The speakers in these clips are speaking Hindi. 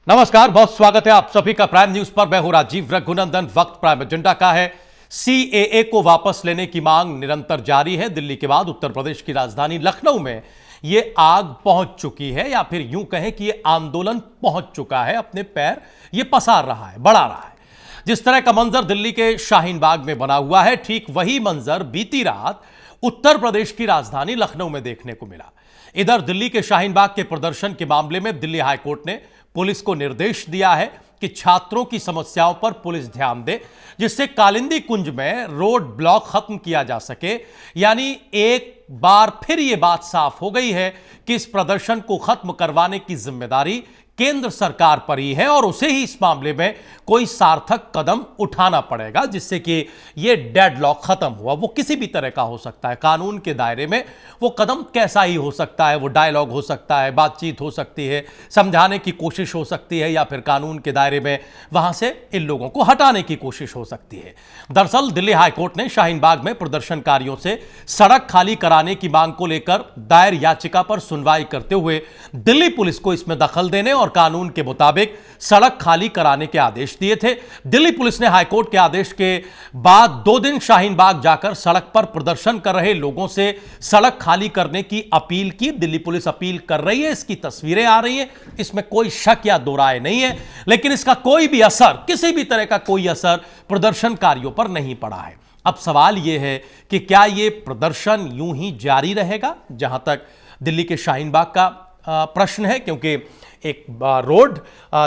नमस्कार, बहुत स्वागत है आप सभी का प्राइम न्यूज पर। मैं हूं राजीव रघुनंदन। वक्त प्राइम एजेंडा का है। सीएए को वापस लेने की मांग निरंतर जारी है। दिल्ली के बाद उत्तर प्रदेश की राजधानी लखनऊ में यह आग पहुंच चुकी है, या फिर यूं कहें कि यह आंदोलन पहुंच चुका है, अपने पैर यह पसार रहा है, बढ़ा रहा है। जिस तरह का मंजर दिल्ली के शाहीन बाग में बना हुआ है, ठीक वही मंजर बीती रात उत्तर प्रदेश की राजधानी लखनऊ में देखने को मिला। इधर दिल्ली के शाहीन बाग के प्रदर्शन के मामले में दिल्ली हाईकोर्ट ने पुलिस को निर्देश दिया है कि छात्रों की समस्याओं पर पुलिस ध्यान दे, जिससे कालिंदी कुंज में रोड ब्लॉक खत्म किया जा सके। यानी एक बार फिर यह बात साफ हो गई है कि इस प्रदर्शन को खत्म करवाने की जिम्मेदारी केंद्र सरकार पर ही है, और उसे ही इस मामले में कोई सार्थक कदम उठाना पड़ेगा, जिससे कि यह डेडलॉक खत्म हुआ। वो किसी भी तरह का हो सकता है, कानून के दायरे में वो कदम कैसा ही हो सकता है। वो डायलॉग हो सकता है, बातचीत हो सकती है, समझाने की कोशिश हो सकती है, या फिर कानून के दायरे में वहां से इन लोगों को हटाने की कोशिश हो सकती है। दरअसल दिल्ली हाईकोर्ट ने शाहीन बाग में प्रदर्शनकारियों से सड़क खाली कराने की मांग को लेकर दायर याचिका पर सुनवाई करते हुए दिल्ली पुलिस को इसमें दखल देने और कानून के मुताबिक सड़क खाली कराने के आदेश दिए थे। दिल्ली पुलिस ने हाईकोर्ट के आदेश के बाद 2 दिन शाहीन बाग जाकर सड़क पर प्रदर्शन कर रहे लोगों से सड़क खाली करने की अपील की। दिल्ली पुलिस अपील कर रही है, इसकी तस्वीरें आ रही हैं, इसमें कोई शक या दो राय नहीं है। लेकिन इसका कोई भी असर, किसी भी तरह का कोई असर प्रदर्शनकारियों पर नहीं पड़ा है। अब सवाल यह है कि क्या यह प्रदर्शन यूं ही जारी रहेगा, जहां तक दिल्ली के शाहीन बाग का प्रश्न है, क्योंकि एक रोड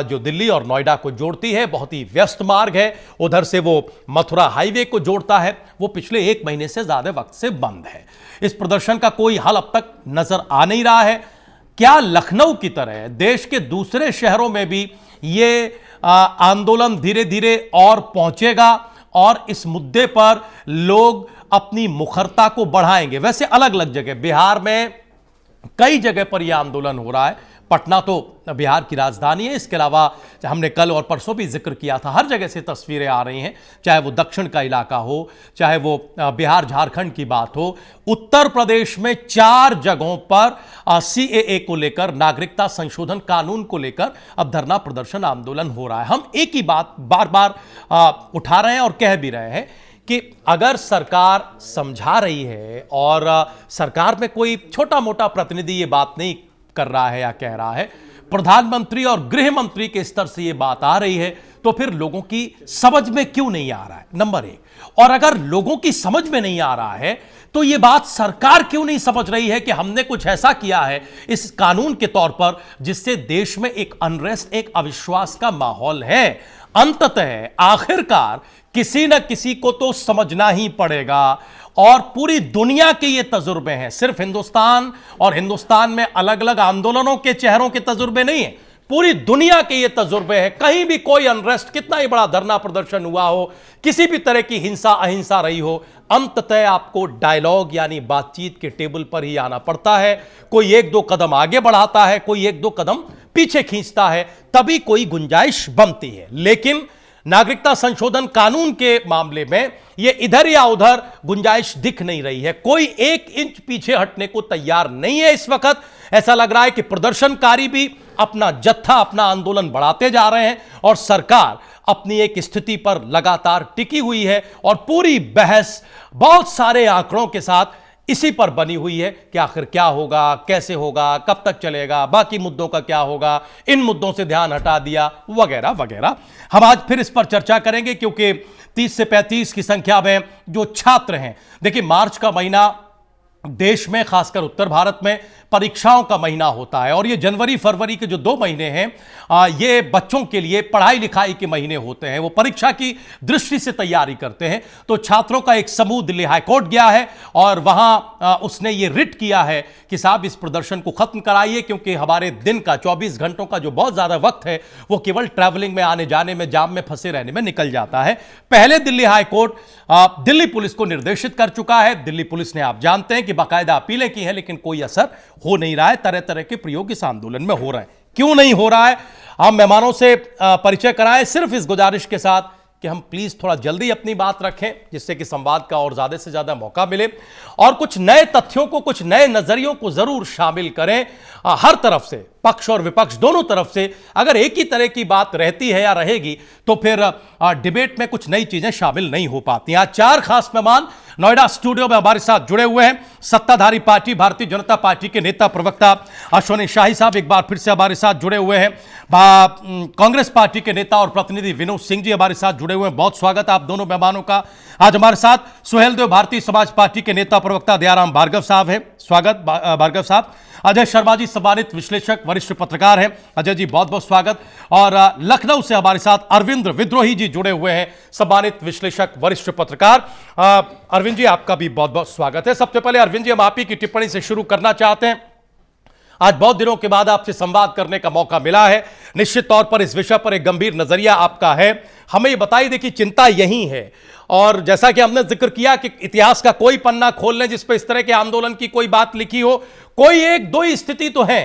जो दिल्ली और नोएडा को जोड़ती है, बहुत ही व्यस्त मार्ग है। उधर से वो मथुरा हाईवे को जोड़ता है, वो पिछले 1 महीने से ज्यादा वक्त से बंद है। इस प्रदर्शन का कोई हल अब तक नजर आ नहीं रहा है। क्या लखनऊ की तरह देश के दूसरे शहरों में भी ये आंदोलन धीरे धीरे और पहुंचेगा और इस मुद्दे पर लोग अपनी मुखरता को बढ़ाएंगे? वैसे अलग अलग जगह, बिहार में कई जगह पर यह आंदोलन हो रहा है। पटना तो बिहार की राजधानी है, इसके अलावा हमने कल और परसों भी जिक्र किया था, हर जगह से तस्वीरें आ रही हैं, चाहे वो दक्षिण का इलाका हो, चाहे वो बिहार झारखंड की बात हो। उत्तर प्रदेश में 4 जगहों पर सीएए को लेकर, नागरिकता संशोधन कानून को लेकर अब धरना प्रदर्शन आंदोलन हो रहा है। हम एक ही बात बार बार उठा रहे हैं और कह भी रहे हैं कि अगर सरकार समझा रही है और सरकार में कोई छोटा मोटा प्रतिनिधि ये बात नहीं कर रहा है या कह रहा है, प्रधानमंत्री और गृह मंत्री के स्तर से यह बात आ रही है, तो फिर लोगों की समझ में क्यों नहीं आ रहा है? नंबर 1। और अगर लोगों की समझ में नहीं आ रहा है, तो यह बात सरकार क्यों नहीं समझ रही है कि हमने कुछ ऐसा किया है इस कानून के तौर पर जिससे देश में एक अनरेस्ट, एक अविश्वास का माहौल है। अंततः आखिरकार किसी न किसी को तो समझना ही पड़ेगा, और पूरी दुनिया के ये तजुर्बे हैं। सिर्फ हिंदुस्तान और हिंदुस्तान में अलग अलग आंदोलनों के चेहरों के तजुर्बे नहीं है, पूरी दुनिया के ये तजुर्बे हैं। कहीं भी कोई अनरेस्ट, कितना ही बड़ा धरना प्रदर्शन हुआ हो, किसी भी तरह की हिंसा अहिंसा रही हो, अंततः आपको डायलॉग यानी बातचीत के टेबल पर ही आना पड़ता है। कोई 1-2 कदम आगे बढ़ाता है, कोई 1-2 कदम पीछे खींचता है, तभी कोई गुंजाइश बनती है। लेकिन नागरिकता संशोधन कानून के मामले में यह इधर या उधर गुंजाइश दिख नहीं रही है। कोई 1 इंच पीछे हटने को तैयार नहीं है। इस वक्त ऐसा लग रहा है कि प्रदर्शनकारी भी अपना जत्था, अपना आंदोलन बढ़ाते जा रहे हैं, और सरकार अपनी एक स्थिति पर लगातार टिकी हुई है, और पूरी बहस बहुत सारे आंकड़ों के साथ इसी पर बनी हुई है कि आखिर क्या होगा, कैसे होगा, कब तक चलेगा, बाकी मुद्दों का क्या होगा, इन मुद्दों से ध्यान हटा दिया, वगैरह वगैरह। हम आज फिर इस पर चर्चा करेंगे, क्योंकि 30 से 35 की संख्या में जो छात्र हैं, देखिए मार्च का महीना देश में, खासकर उत्तर भारत में परीक्षाओं का महीना होता है, और ये जनवरी फरवरी के जो 2 महीने हैं ये बच्चों के लिए पढ़ाई लिखाई के महीने होते हैं। वो परीक्षा की दृष्टि से तैयारी करते हैं। तो छात्रों का एक समूह दिल्ली हाईकोर्ट गया है, और वहां उसने ये रिट किया है कि साहब इस प्रदर्शन को खत्म कराइए, क्योंकि हमारे दिन का 24 घंटों का जो बहुत ज्यादा वक्त है वो केवल ट्रैवलिंग में, आने जाने में, जाम में फंसे रहने में निकल जाता है। पहले दिल्ली हाईकोर्ट दिल्ली पुलिस को निर्देशित कर चुका है। दिल्ली पुलिस ने, आप जानते हैं कि बाकायदा अपीलें की हैं, लेकिन कोई असर हो नहीं रहा है। तरह तरह के प्रयोग इस आंदोलन में हो रहे हैं। क्यों नहीं हो रहा है, हम मेहमानों से परिचय कराएं, सिर्फ इस गुजारिश के साथ कि हम प्लीज थोड़ा जल्दी अपनी बात रखें, जिससे कि संवाद का और ज्यादा से ज्यादा मौका मिले और कुछ नए तथ्यों को, कुछ नए नजरियों को जरूर शामिल करें। हर तरफ से, पक्ष और विपक्ष दोनों तरफ से अगर एक ही तरह की बात रहती है या रहेगी तो फिर डिबेट में कुछ नई चीजें शामिल नहीं हो पाती। आज 4 खास मेहमान नोएडा स्टूडियो में हमारे साथ जुड़े हुए हैं। सत्ताधारी पार्टी भारतीय जनता पार्टी के नेता प्रवक्ता अश्विनी शाही साहब एक बार फिर से हमारे साथ जुड़े हुए हैं। कांग्रेस पार्टी के नेता और प्रतिनिधि विनोद सिंह जी हमारे साथ जुड़े हुए हैं। बहुत स्वागत आप दोनों मेहमानों का। आज हमारे साथ सुहेलदेव भारतीय समाज पार्टी के नेता प्रवक्ता दयाराम भार्गव साहब हैं। स्वागत भार्गव साहब। अजय शर्मा जी सम्मानित विश्लेषक वरिष्ठ पत्रकार हैं। अजय जी बहुत बहुत स्वागत। और लखनऊ से हमारे साथ अरविंद विद्रोही जी जुड़े हुए हैं, सम्मानित विश्लेषक वरिष्ठ पत्रकार। अरविंद जी आपका भी बहुत बहुत स्वागत है। सबसे पहले अरविंद जी हम आप ही की टिप्पणी से शुरू करना चाहते हैं। आज बहुत दिनों के बाद आपसे संवाद करने का मौका मिला है। निश्चित तौर पर इस विषय पर एक गंभीर नजरिया आपका है। हमें ये बताइए, देखिए चिंता यही है और जैसा कि हमने जिक्र किया कि इतिहास का कोई पन्ना खोल लें जिस पर इस तरह के आंदोलन की कोई बात लिखी हो, कोई एक दो ही स्थिति तो है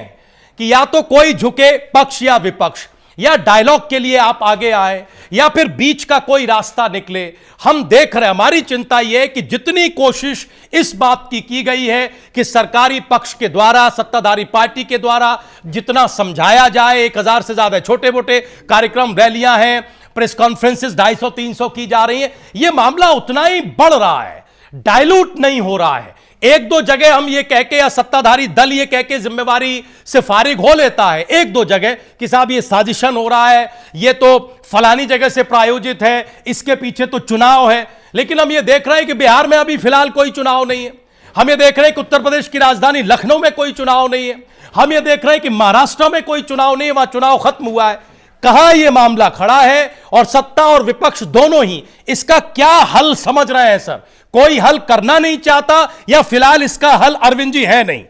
कि या तो कोई झुके पक्ष या विपक्ष, या डायलॉग के लिए आप आगे आए, या फिर बीच का कोई रास्ता निकले। हम देख रहे हैं, हमारी चिंता यह है कि जितनी कोशिश इस बात की गई है कि सरकारी पक्ष के द्वारा, सत्ताधारी पार्टी के द्वारा जितना समझाया जाए, 1000 से ज्यादा छोटे मोटे कार्यक्रम, रैलियां हैं, प्रेस कॉन्फ्रेंसेस 250-300 की जा रही है, यह मामला उतना ही बढ़ रहा है, डाइल्यूट नहीं हो रहा है। एक दो जगह हम ये कह के या सत्ताधारी दल ये कह के जिम्मेवारी से फारिग हो लेता है, एक दो जगह कि साहब ये साजिशन हो रहा है, ये तो फलानी जगह से प्रायोजित है, इसके पीछे तो चुनाव है। लेकिन हम ये देख रहे हैं कि बिहार में अभी फिलहाल कोई चुनाव नहीं है। हम ये देख रहे हैं कि उत्तर प्रदेश की राजधानी लखनऊ में कोई चुनाव नहीं है। हम ये देख रहे हैं कि महाराष्ट्र में कोई चुनाव नहीं है, वहां चुनाव खत्म हुआ है। कहां यह मामला खड़ा है और सत्ता और विपक्ष दोनों ही इसका क्या हल समझ रहे हैं? सर, कोई हल करना नहीं चाहता या फिलहाल इसका हल अरविंद जी है नहीं?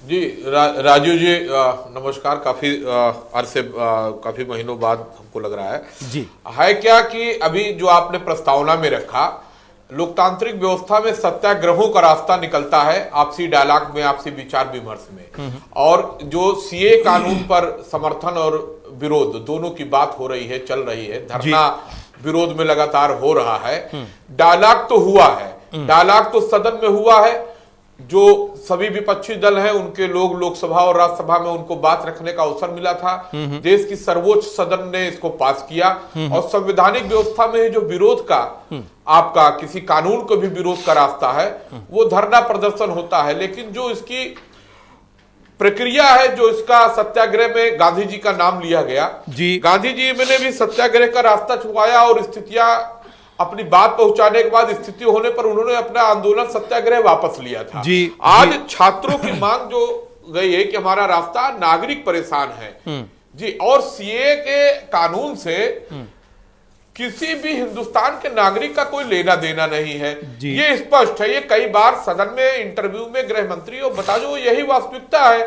जी राजू जी नमस्कार। काफी अरसे काफी महीनों बाद हमको लग रहा है जी है क्या कि अभी जो आपने प्रस्तावना में रखा, लोकतांत्रिक व्यवस्था में सत्याग्रहों का रास्ता निकलता है आपसी डायलॉग में, आपसी विचार विमर्श में। और जो सीए कानून पर समर्थन और विरोध दोनों की बात हो रही है, चल रही है, धरना विरोध में लगातार हो रहा है। डायलॉग तो हुआ है, डायलॉग तो सदन में हुआ है। जो सभी विपक्षी दल हैं उनके लोग लोकसभा और राज्यसभा में उनको बात रखने का अवसर मिला था। देश की सर्वोच्च सदन ने इसको पास किया और संवैधानिक व्यवस्था में जो विरोध का आपका किसी कानून को भी विरोध का रास्ता है वो धरना प्रदर्शन होता है। लेकिन जो इसकी प्रक्रिया है, जो इसका सत्याग्रह में गांधी जी का नाम लिया गया, गांधी जी मैंने भी सत्याग्रह का रास्ता छुपाया और स्थितियां अपनी बात पहुंचाने के बाद स्थिति होने पर उन्होंने अपना आंदोलन सत्याग्रह वापस लिया था। आज छात्रों की मांग जो गई है कि हमारा रास्ता, नागरिक परेशान है जी, और सीए के कानून से किसी भी हिंदुस्तान के नागरिक का कोई लेना देना नहीं है, ये स्पष्ट है। ये कई बार सदन में इंटरव्यू में गृह मंत्री और बता जो यही वास्तविकता है।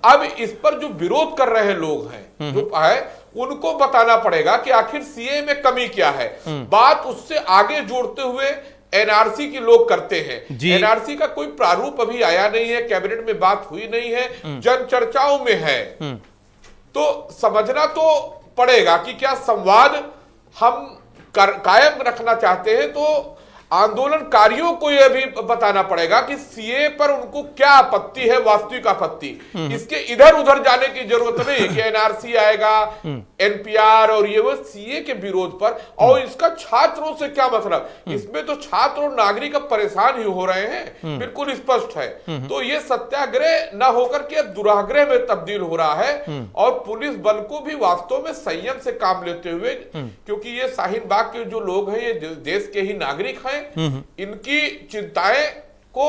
अब इस पर जो विरोध कर रहे लोग हैं जो है उनको बताना पड़ेगा कि आखिर सीए में कमी क्या है। बात उससे आगे जोड़ते हुए एनआरसी की लोग करते हैं। एनआरसी का कोई प्रारूप अभी आया नहीं है, कैबिनेट में बात हुई नहीं है, जन चर्चाओं में है। तो समझना तो पड़ेगा कि क्या संवाद हम कायम रखना चाहते हैं, तो आंदोलनकारियों को यह भी बताना पड़ेगा कि सीए पर उनको क्या आपत्ति है, वास्तविक आपत्ति। इसके इधर उधर जाने की जरूरत नहीं कि एनआरसी आएगा, एनपीआर और ये वो सीए के विरोध पर, और इसका छात्रों से क्या मतलब। इसमें तो छात्र और नागरिक अब परेशान ही हो रहे हैं, बिल्कुल स्पष्ट है। तो ये सत्याग्रह न होकर के दुराग्रह में तब्दील हो रहा है और पुलिस बल को भी वास्तव में संयम से काम लेते हुए, क्योंकि ये शाहीन बाग के जो लोग हैं ये देश के ही नागरिक हैं, इनकी चिंताएं को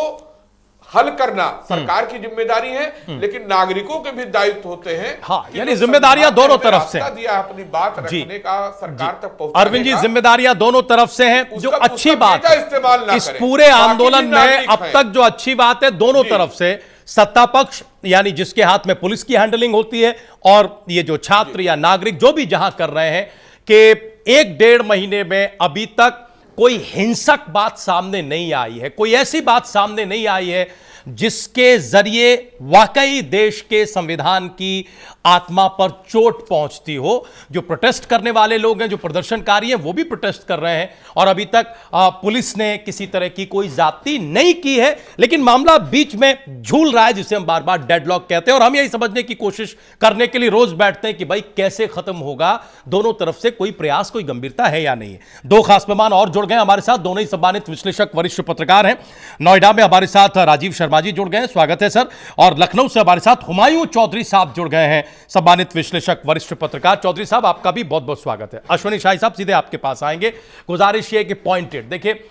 हल करना सरकार की जिम्मेदारी है, लेकिन नागरिकों के भी दायित्व होते हैं। हाँ, यानी जिम्मेदारियां दोनों तरफ से दिया अपनी बात रखने का, सरकार तक पहुंचाने का। अरविंद जी, जिम्मेदारियां दोनों तरफ से हैं, जो अच्छी बात है इस पूरे आंदोलन में। अब तक जो अच्छी बात है दोनों तरफ से, सत्ता पक्ष यानी जिसके हाथ में पुलिस की हैंडलिंग होती है, और ये जो छात्र या नागरिक जो भी जहां कर रहे हैं, कि 1-1.5 महीने में अभी तक कोई हिंसक बात सामने नहीं आई है, कोई ऐसी बात सामने नहीं आई है जिसके जरिए वाकई देश के संविधान की आत्मा पर चोट पहुंचती हो। जो प्रोटेस्ट करने वाले लोग हैं, जो प्रदर्शनकारी हैं, वो भी प्रोटेस्ट कर रहे हैं और अभी तक पुलिस ने किसी तरह की कोई ज्यादती नहीं की है, लेकिन मामला बीच में झूल रहा है, जिसे हम बार बार डेडलॉक कहते हैं। और हम यही समझने की कोशिश करने के लिए रोज बैठते हैं कि भाई कैसे खत्म होगा, दोनों तरफ से कोई प्रयास, कोई गंभीरता है या नहीं है। दो खास मेहमान और जुड़ गए हमारे साथ, दोनों ही सम्मानित विश्लेषक, वरिष्ठ पत्रकार हैं। नोएडा में हमारे साथ राजीव शर्मा जी जुड़ गए हैं, स्वागत है सर। और लखनऊ से हमारे साथ हुमायूं चौधरी साहब जुड़ गए हैं, सम्मानित विश्लेषक, वरिष्ठ पत्रकार। चौधरी साहब, आपका भी बहुत बहुत स्वागत है। अश्विनी शाही साहब, सीधे आपके पास आएंगे। गुजारिश ये कि पॉइंटेड, देखिए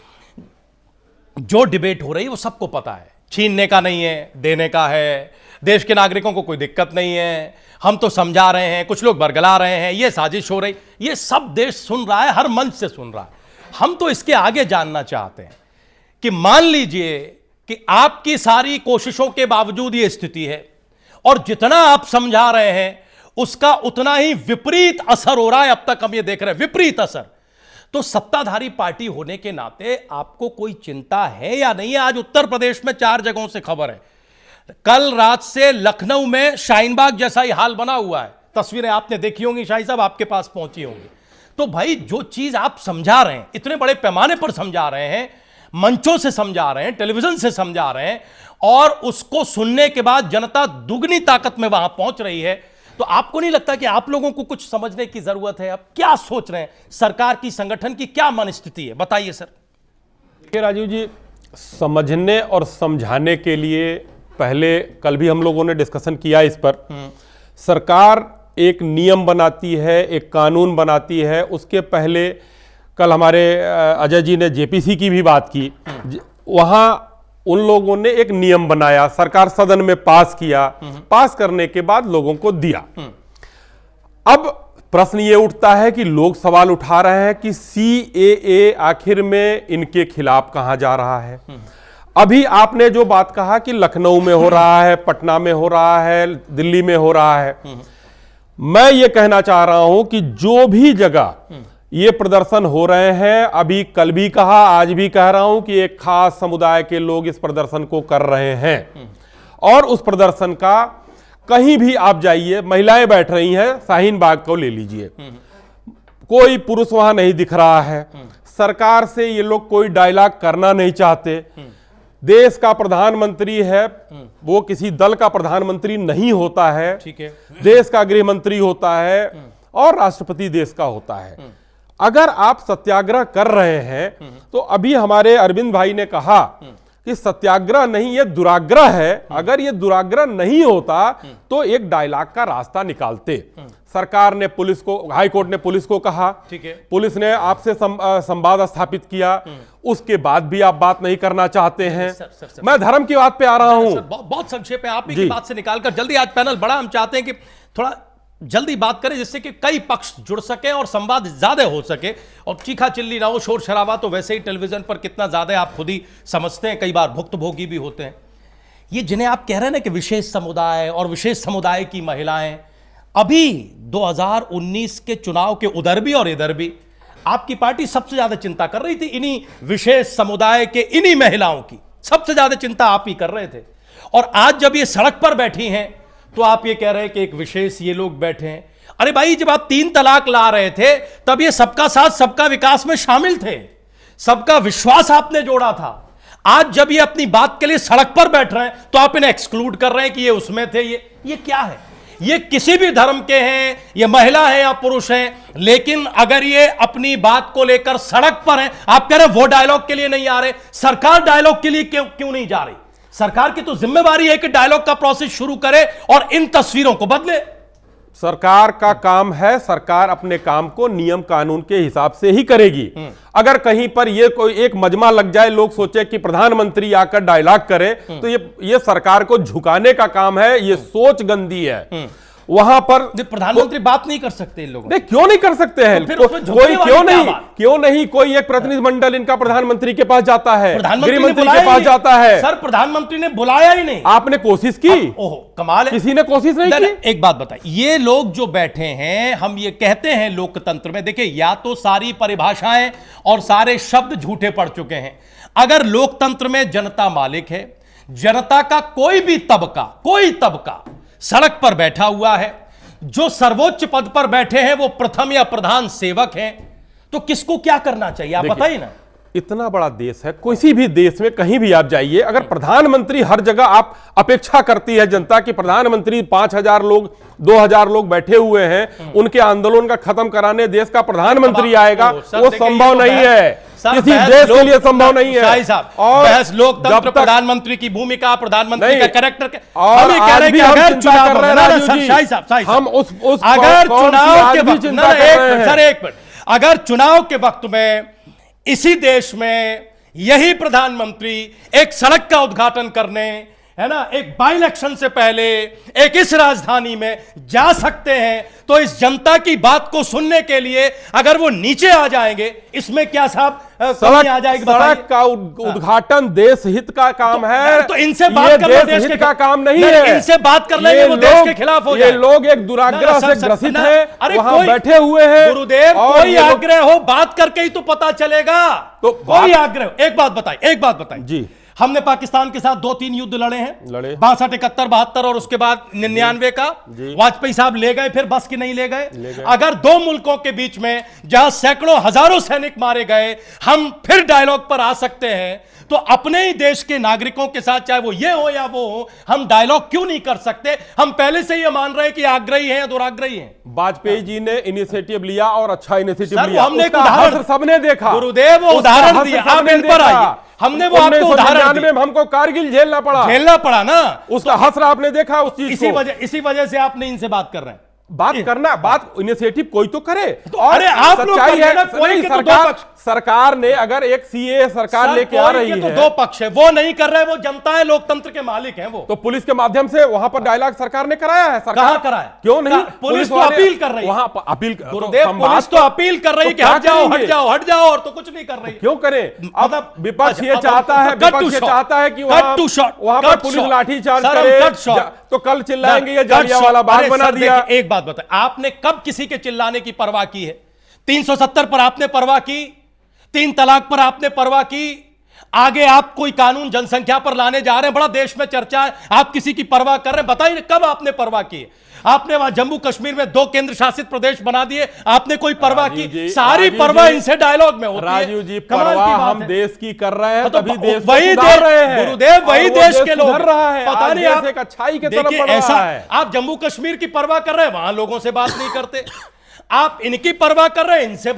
जो डिबेट हो रही है वो सबको पता है, छीनने का नहीं है, देने का है, देश के नागरिकों को कोई दिक्कत नहीं है, हम तो समझा रहे हैं, कुछ लोग बरगला रहे हैं, ये साजिश हो रही, ये सब देश सुन रहा है, हर मंच से सुन रहा है। हम तो इसके आगे जानना चाहते हैं कि मान लीजिए कि आपकी सारी कोशिशों के बावजूद ये स्थिति है और जितना आप समझा रहे हैं उसका उतना ही विपरीत असर हो रहा है। अब तक हम ये देख रहे हैं विपरीत असर। तो सत्ताधारी पार्टी होने के नाते आपको कोई चिंता है या नहीं है? आज उत्तर प्रदेश में 4 जगहों से खबर है, कल रात से लखनऊ में शाहीन बाग जैसा ही हाल बना हुआ है। तस्वीरें आपने देखी होंगी, शाही साहब आपके पास पहुंची होंगी। तो भाई जो चीज आप समझा रहे हैं, इतने बड़े पैमाने पर समझा रहे हैं, मंचों से समझा रहे हैं, टेलीविजन से समझा रहे हैं, और उसको सुनने के बाद जनता दुगनी ताकत में वहां पहुंच रही है, तो आपको नहीं लगता कि आप लोगों को कुछ समझने की जरूरत है? आप क्या सोच रहे हैं? सरकार की, संगठन की क्या मनस्थिति है, बताइए सर। देखिए राजीव जी, समझने और समझाने के लिए पहले कल भी हम लोगों ने डिस्कशन किया इस पर। सरकार एक नियम बनाती है, एक कानून बनाती है। उसके पहले कल हमारे अजय जी ने जेपीसी की भी बात की। वहां उन लोगों ने एक नियम बनाया, सरकार सदन में पास किया, पास करने के बाद लोगों को दिया। अब प्रश्न ये उठता है कि लोग सवाल उठा रहे हैं कि सीएए आखिर में इनके खिलाफ कहां जा रहा है। अभी आपने जो बात कहा कि लखनऊ में हो रहा है, पटना में हो रहा है, दिल्ली में हो रहा है, मैं ये कहना चाह रहा हूं कि जो भी जगह ये प्रदर्शन हो रहे हैं, अभी कल भी कहा, आज भी कह रहा हूं कि एक खास समुदाय के लोग इस प्रदर्शन को कर रहे हैं। और उस प्रदर्शन का कहीं भी आप जाइए, महिलाएं बैठ रही हैं, शाहीन बाग को ले लीजिए, कोई पुरुष वहां नहीं दिख रहा है। सरकार से ये लोग कोई डायलॉग करना नहीं चाहते। देश का प्रधानमंत्री है, वो किसी दल का प्रधानमंत्री नहीं होता है, ठीक है, देश का गृह मंत्री होता है और राष्ट्रपति देश का होता है। अगर आप सत्याग्रह कर रहे हैं तो अभी हमारे अरविंद भाई ने कहा कि सत्याग्रह नहीं, ये दुराग्रह है। अगर ये दुराग्रह नहीं होता तो एक डायलॉग का रास्ता निकालते। सरकार ने पुलिस को, हाई कोर्ट ने पुलिस को कहा, ठीक है, पुलिस ने आपसे संवाद स्थापित किया, उसके बाद भी आप बात नहीं करना चाहते हैं। सर, मैं धर्म की बात पे आ रहा हूं। बहुत संक्षेप है, आप ही की बात से निकालकर जल्दी, आज पैनल बड़ा, हम चाहते हैं कि थोड़ा जल्दी बात करें जिससे कि कई पक्ष जुड़ सके और संवाद ज्यादा हो सके और चीखा चिल्ली ना हो, शोर शराबा तो वैसे ही टेलीविजन पर कितना ज्यादा आप खुद ही समझते हैं, कई बार भुक्तभोगी भी होते हैं। ये जिन्हें आप कह रहे हैं ना कि विशेष समुदाय और विशेष समुदाय की महिलाएं, अभी 2019 के चुनाव के उधर भी और इधर भी आपकी पार्टी सबसे ज्यादा चिंता कर रही थी इन्हीं विशेष समुदाय के, इन्हीं महिलाओं की सबसे ज्यादा चिंता आप ही कर रहे थे। और आज जब ये सड़क पर बैठी हैं तो आप ये कह रहे हैं कि एक विशेष ये लोग बैठे हैं। अरे भाई, जब आप 3 तलाक ला रहे थे तब ये सबका साथ सबका विकास में शामिल थे, सबका विश्वास आपने जोड़ा था। आज जब ये अपनी बात के लिए सड़क पर बैठ रहे हैं तो आप इन्हें एक्सक्लूड कर रहे हैं कि ये उसमें थे। ये क्या है? ये किसी भी धर्म के हैं, ये महिला है या पुरुष हैं, लेकिन अगर ये अपनी बात को लेकर सड़क पर हैं, आप कह रहे हैं वो डायलॉग के लिए नहीं आ रहे। सरकार डायलॉग के लिए क्यों नहीं जा रही? सरकार की तो जिम्मेवारी है कि डायलॉग का प्रोसेस शुरू करे और इन तस्वीरों को बदले। सरकार का काम है, सरकार अपने काम को नियम कानून के हिसाब से ही करेगी। अगर कहीं पर ये कोई एक मजमा लग जाए, लोग सोचे कि प्रधानमंत्री आकर डायलॉग करे, तो ये सरकार को झुकाने का काम है। ये सोच गंदी है। वहां पर प्रधानमंत्री बात नहीं कर सकते इन लोगों। नहीं, क्यों नहीं कर सकते हैं? कोई क्यों नहीं कोई एक प्रतिनिधि मंडल इनका प्रधानमंत्री के पास जाता है, गृह मंत्री के पास जाता है। सर, प्रधानमंत्री ने बुलाया ही नहीं। आपने कोशिश की? ओहो, कमाल है, किसी ने कोशिश नहीं की। एक बात बताइए, ये लोग जो बैठे हैं, हम ये कहते हैं लोकतंत्र में, देखिए या तो सारी परिभाषाएं और सारे शब्द झूठे पड़ चुके हैं। अगर लोकतंत्र में जनता मालिक है, जनता का कोई तबका सड़क पर बैठा हुआ है, जो सर्वोच्च पद पर बैठे हैं वो प्रथम या प्रधान सेवक हैं, तो किसको क्या करना चाहिए आप बताइए ना। इतना बड़ा देश है, किसी भी देश में कहीं भी आप जाइए, अगर प्रधानमंत्री हर जगह, आप अपेक्षा करती है जनता कि प्रधानमंत्री 5,000 लोग 2,000 लोग बैठे हुए हैं, उनके आंदोलन का खत्म कराने देश का प्रधानमंत्री आएगा, वो संभव नहीं है, किसी देश के लिए संभव नहीं है। और बहस लोकतंत्र, प्रधानमंत्री की भूमिका, प्रधानमंत्री का कैरेक्टर, और अगर चुनाव के वक्त में इसी देश में यही प्रधानमंत्री एक सड़क का उद्घाटन करने, है ना, एक बाई इलेक्शन से पहले एक इस राजधानी में जा सकते हैं, तो इस जनता की बात को सुनने के लिए अगर वो नीचे आ जाएंगे, इसमें क्या साहब कमी आ जाएगी? सड़क का उद्घाटन देश हित का काम है, तो इनसे बात करना देश हित का काम नहीं है। इनसे बात कर लेंगे वो देश के खिलाफ हो जाए। ये लोग एक दुराग्रह से ग्रसित हैं, वहां बैठे हुए हैं। गुरुदेव, कोई आग्रह हो बात करके ही तो पता चलेगा। तो कोई आग्रह, एक बात बताइए जी, हमने पाकिस्तान के साथ 2-3 युद्ध लड़े हैं, 62, 71, 72 और उसके बाद 99 का। वाजपेयी साहब ले गए, फिर बस की नहीं ले गए। अगर दो मुल्कों के बीच में जहां सैकड़ों हजारों सैनिक मारे गए, हम फिर डायलॉग पर आ सकते हैं, तो अपने ही देश के नागरिकों के साथ, चाहे वो ये हो या वो हो, हम डायलॉग क्यों नहीं कर सकते? हम पहले से ये मान रहे हैं कि आग्रही हैं या दुराग्रही हैं। वाजपेयी जी ने इनिशिएटिव लिया और अच्छा इनिशिएटिव लिया, हमने एक उदाहरण सबने देखा। गुरुदेव वो उदाहरण दिया, आप इन पर आइए, हमने वो आपको उदाहरण में हमको कारगिल झेलना पड़ा ना, उसका हसरा आपने देखा उस चीज को। इसी वजह से आपने इनसे बात कर रहे हैं। बात इनिशिएटिव कोई तो करे। तो अरे आप लोग है, सरकार ने अगर एक सीए सरकार लेके आ रही है, तो दो पक्ष है, वो नहीं कर रहे, वो जनता है, लोकतंत्र के मालिक हैं वो। तो पुलिस के माध्यम से वहां पर डायलॉग सरकार ने कराया है। कहां कराया? क्यों नहीं? पुलिस तो अपील कर रही है, वहां अपील, गुरुदेव पुलिस तो अपील कर रही है कि हट जाओ, और तो कुछ नहीं कर रही। क्यों करे? अब विपक्ष ये चाहता है, कि वहां पर पुलिस लाठीचार्ज करे, तो कल चिल्लाएंगे ये जालियांवाला बाग बना दिया। एक बात बताए, आपने कब किसी के चिल्लाने की परवाह की है? 370 पर आपने परवाह की, 3 तलाक पर आपने परवाह की, आगे आप कोई कानून जनसंख्या पर लाने जा रहे हैं, बड़ा देश में चर्चा है, आप किसी की परवाह कर रहे हैं? बताइए कब आपने परवाह की? आपने वहां जम्मू कश्मीर में 2 केंद्र शासित प्रदेश बना दिए, आपने कोई परवाह की? सारी परवाह इनसे डायलॉग में होती है। राजीव जी, परवाह हम देश की कर रहे हैं, तभी देश वही दे रहे हैं गुरुदेव, वही देश के लोग पता नहीं आप एक अच्छाई के तरफ बढ़ रहा है। आप जम्मू कश्मीर की परवाह कर रहे हैं, वहां लोगों से बात नहीं करते। आप इनकी परवाह कर रहे हैं, इनसे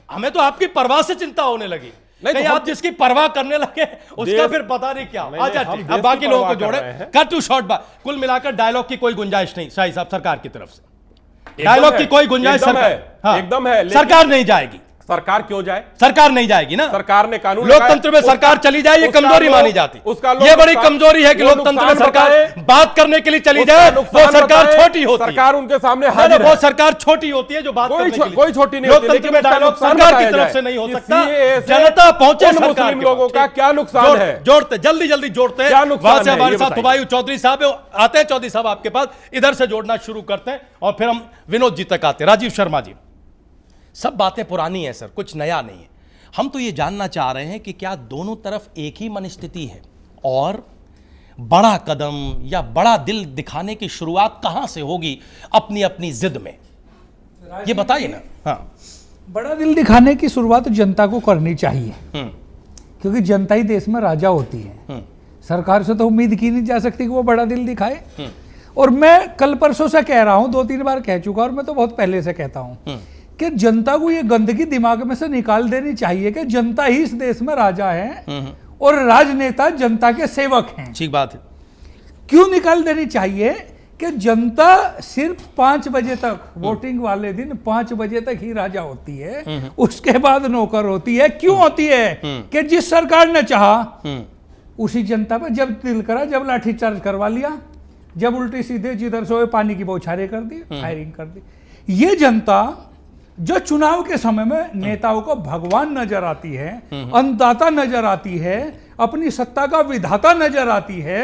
हमें तो आपकी परवाह से चिंता होने लगी। नहीं तो आप जिसकी परवाह करने लगे उसका फिर पता नहीं क्या। अच्छा ठीक, अब बाकी लोगों को जोड़े, कट टू शॉर्ट बात। कुल मिलाकर डायलॉग की कोई गुंजाइश नहीं शाही साहब सरकार की तरफ से। डायलॉग की कोई गुंजाइश एकदम है, सरकार नहीं जाएगी। सरकार क्यों जाए? सरकार नहीं जाएगी ना। सरकार ने कानून, लोकतंत्र में सरकार चली जाए, ये कमजोरी मानी जाती। ये बड़ी कमजोरी है कि लोकतंत्र में सरकार बात करने के लिए चली जाए, वो सरकार छोटी होती है। सरकार उनके सामने हाजिर है। वो सरकार छोटी होती है जो बात करने के लिए। कोई छोटी नहीं होती, लोकतंत्र में डायलॉग सरकार की तरफ से नहीं हो सकता। जनता पहुंचे, मुस्लिम लोगों का क्या नुकसान है? जोड़ते जल्दी जोड़ते। वहां से हमारे साथ हुमायूं चौधरी साहब आते हैं। चौधरी साहब आपके पास, इधर से जोड़ना शुरू करते हैं और फिर हम विनोद जी तक आते हैं। राजीव शर्मा जी, सब बातें पुरानी है सर, कुछ नया नहीं है। हम तो ये जानना चाह रहे हैं कि क्या दोनों तरफ एक ही मनस्थिति है और बड़ा कदम या बड़ा दिल दिखाने की शुरुआत कहां से होगी अपनी अपनी जिद में, ये बताइए ना। हाँ, बड़ा दिल दिखाने की शुरुआत जनता को करनी चाहिए, क्योंकि जनता ही देश में राजा होती है। सरकार से तो उम्मीद की नहीं जा सकती कि वो बड़ा दिल दिखाए। और मैं कल परसों से कह रहा हूं, 2-3 बार कह चुका, और मैं तो बहुत पहले से कहता हूं कि जनता को ये गंदगी दिमाग में से निकाल देनी चाहिए कि जनता ही इस देश में राजा है और राजनेता जनता के सेवक हैं। ठीक बात है। क्यों निकाल देनी चाहिए? कि जनता सिर्फ 5 बजे तक, वोटिंग वाले दिन 5 बजे तक ही राजा होती है, उसके बाद नौकर होती है। क्यों होती है? कि जिस सरकार ने चाहा उसी जनता पर जब दिल करा, जब लाठीचार्ज करवा लिया, जब उल्टी सीधे जिधर से पानी की बौछारें कर दी, फायरिंग कर दी। ये जनता जो चुनाव के समय में नेताओं को भगवान नजर आती है, अन्नदाता नजर आती है, अपनी सत्ता का विधाता नजर आती है,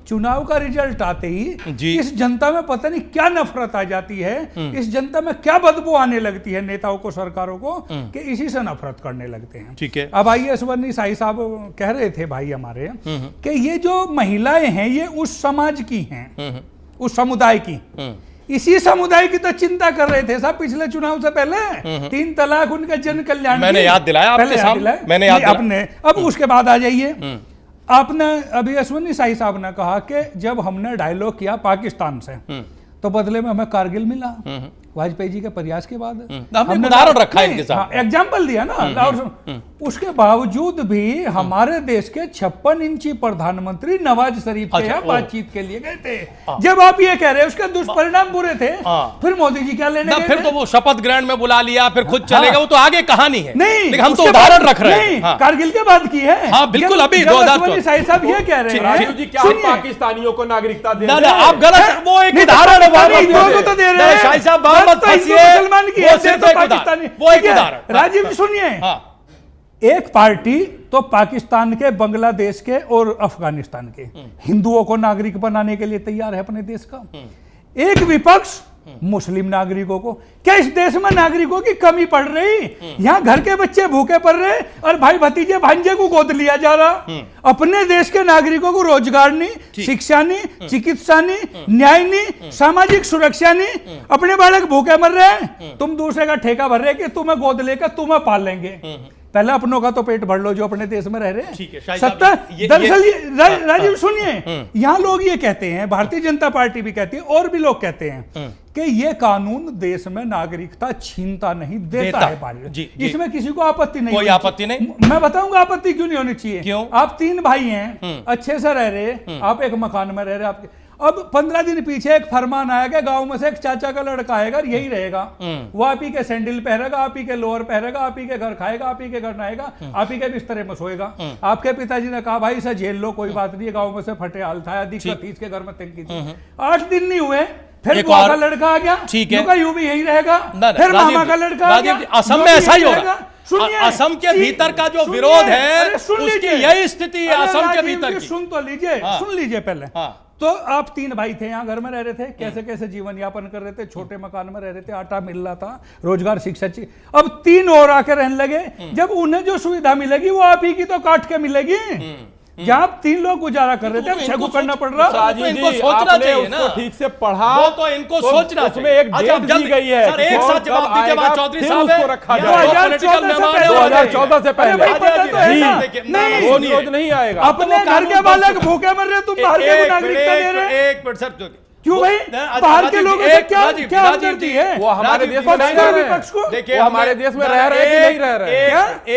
चुनाव का रिजल्ट आते ही इस जनता में पता नहीं क्या नफरत आ जाती है, इस जनता में क्या बदबू आने लगती है नेताओं को, सरकारों को, कि इसी से नफरत करने लगते हैं। ठीक है। अब आइए सुवर्णी साई साहब कह रहे थे भाई हमारे कि ये जो महिलाएं हैं ये उस समाज की हैं, उस समुदाय की, इसी समुदाय की तो चिंता कर रहे थे साहब पिछले चुनाव से पहले। 3 तलाक उनके जन कल्याण मैंने याद दिलाया आपके सामने, मैंने याद आपने। अब उसके बाद आ जाइए, आपने अभी अश्विनी साई साहब ने कहा कि जब हमने डायलॉग किया पाकिस्तान से तो बदले में हमें कारगिल मिला वाजपेयी जी के प्रयास के बाद। हमने उदाहरण रखा है इनके साथ, एग्जाम्पल दिया ना। और उसके बावजूद भी हमारे देश के 56 इंची प्रधानमंत्री नवाज शरीफ के यहाँ बातचीत के लिए गए थे। जब आप ये कह रहे हैं उसके दुष्परिणाम बुरे थे, फिर मोदी जी क्या लेने गए? फिर तो वो शपथ ग्रहण में बुला लिया, फिर खुद चलेगा, वो तो आगे कहानी है। नहीं, हम तो उदाहरण रख रहे हैं, कारगिल के बाद की है। हाँ बिल्कुल, अभी 2000 साहब ये कह रहे हैं राजीव जी क्या हम पाकिस्तानियों को नागरिकता दे रहे हैं? आप गलत, वो एक उदाहरण तो दे रहे हैं शाही साहब, मुसलमान की पाकिस्तानी, वो एक उदाहरण। राजीव जी सुनिए, एक पार्टी तो पाकिस्तान के, बांग्लादेश के और अफगानिस्तान के हिंदुओं को नागरिक बनाने के लिए तैयार है अपने देश का। एक विपक्ष मुस्लिम नागरिकों को। क्या इस देश में नागरिकों की कमी पड़ रही? यहाँ घर के बच्चे भूखे पड़ रहे और भाई भतीजे भांजे को गोद लिया जा रहा। अपने देश के नागरिकों को रोजगार नहीं, शिक्षा नहीं, चिकित्सा नहीं, न्याय नहीं, सामाजिक सुरक्षा नहीं, अपने बालक भूखे मर रहे हैं, तुम दूसरे का ठेका भर रहे कि तुम्हें गोद लेकर तुम्हें पाल लेंगे। पहले अपनों का तो पेट भर लो जो अपने देश में रह रहे हैं। सत्ता दरअसल राजीव सुनिए, यहाँ लोग ये कहते हैं, भारतीय जनता पार्टी भी कहती है और भी लोग कहते हैं कि ये कानून देश में नागरिकता छीनता नहीं, देता है पार्टी। इसमें किसी को आपत्ति नहीं, कोई आपत्ति नहीं। मैं बताऊंगा आपत्ति क्यों नहीं होनी चाहिए। क्यों? आप 3 भाई हैं, अच्छे से रह रहे, आप एक मकान में रह रहे, आपके अब 15 दिन पीछे एक फरमान आएगा, गांव में से एक चाचा का लड़का आएगा, यही रहेगा, वो आप ही के सैंडल पहनेगा, आप ही के लोअर पहनेगा, आप ही के घर खाएगा, आप ही के घर नहाएगा, आप ही के बिस्तरे में सोएगा। आपके पिताजी ने कहा भाई इसे जेल लो, कोई बात नहीं, गांव में से फटे हाल था, दिक्कत थी, इसके घर में तंगी थी। 8 दिन नहीं हुए, फिर बुआ का लड़का आ गया, ठीक है, यूं भी यही रहेगा, फिर मामा का लड़का आ गया। असम में ऐसा ही होगा। असम के भीतर का जो विरोध है उसकी यही स्थिति है असम के भीतर की। सुन तो लीजिए, सुन लीजिए पहले। तो आप 3 भाई थे, यहाँ घर में रह रहे थे, कैसे कैसे जीवन यापन कर रहे थे, छोटे मकान में रह रहे थे, आटा मिल रहा था, रोजगार शिक्षा चाहिए। अब 3 और आके रहने लगे, जब उन्हें जो सुविधा मिलेगी वो आप ही की तो काट के मिलेगी। जहाँ आप 3 लोग गुजारा कर रहे थे, अब छगू करना पड़ रहा। तो इनको सोचना चाहिए ना, ठीक से पढ़ा, वो तो इनको सोचना उसमें एक डेट दी गई है। सर एक साथ जवाब दीजिए, वहां चौधरी साहब उसको रखा जाए। 2014 से पहले नहीं, नहीं आएगा। अपने घर के बालक भूखे मर रहे, तुम बाहर के नागरिकता दे रहे। एक मिनट सर, क्यों भाई? बाहर के लोगों से क्या हमदर्दी है? वो हमारे देश में नहीं रह रहे, देखिए हमारे देश में रह रहे कि नहीं रह रहे?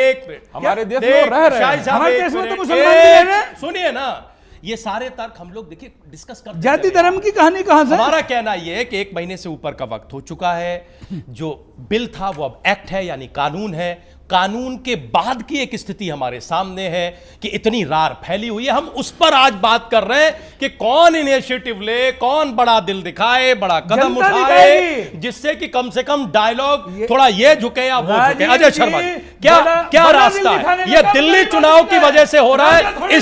एक मिनट, हमारे देश में रह रहे हैं, हमारे देश में तो मुसलमान भी रह रहे हैं। सुनिए ना, ये सारे तर्क हम लोग देखिए डिस्कस करते हैं। जाति धर्म की कहानी कहां से? हमारा कहना यह है कि 1 महीने से ऊपर का वक्त हो चुका है, जो बिल था वो अब एक्ट है, यानी कानून है। कानून के बाद की एक स्थिति हमारे सामने है कि इतनी रार फैली हुई है। हम उस पर आज बात कर रहे हैं कि कौन इनिशिएटिव ले, कौन बड़ा दिल दिखाए, बड़ा कदम उठाए, जिससे कि कम से कम डायलॉग थोड़ा ये झुके या वो झुके। अजय शर्मा, क्या रास्ता है? ये दिल्ली चुनाव की वजह से हो रहा है।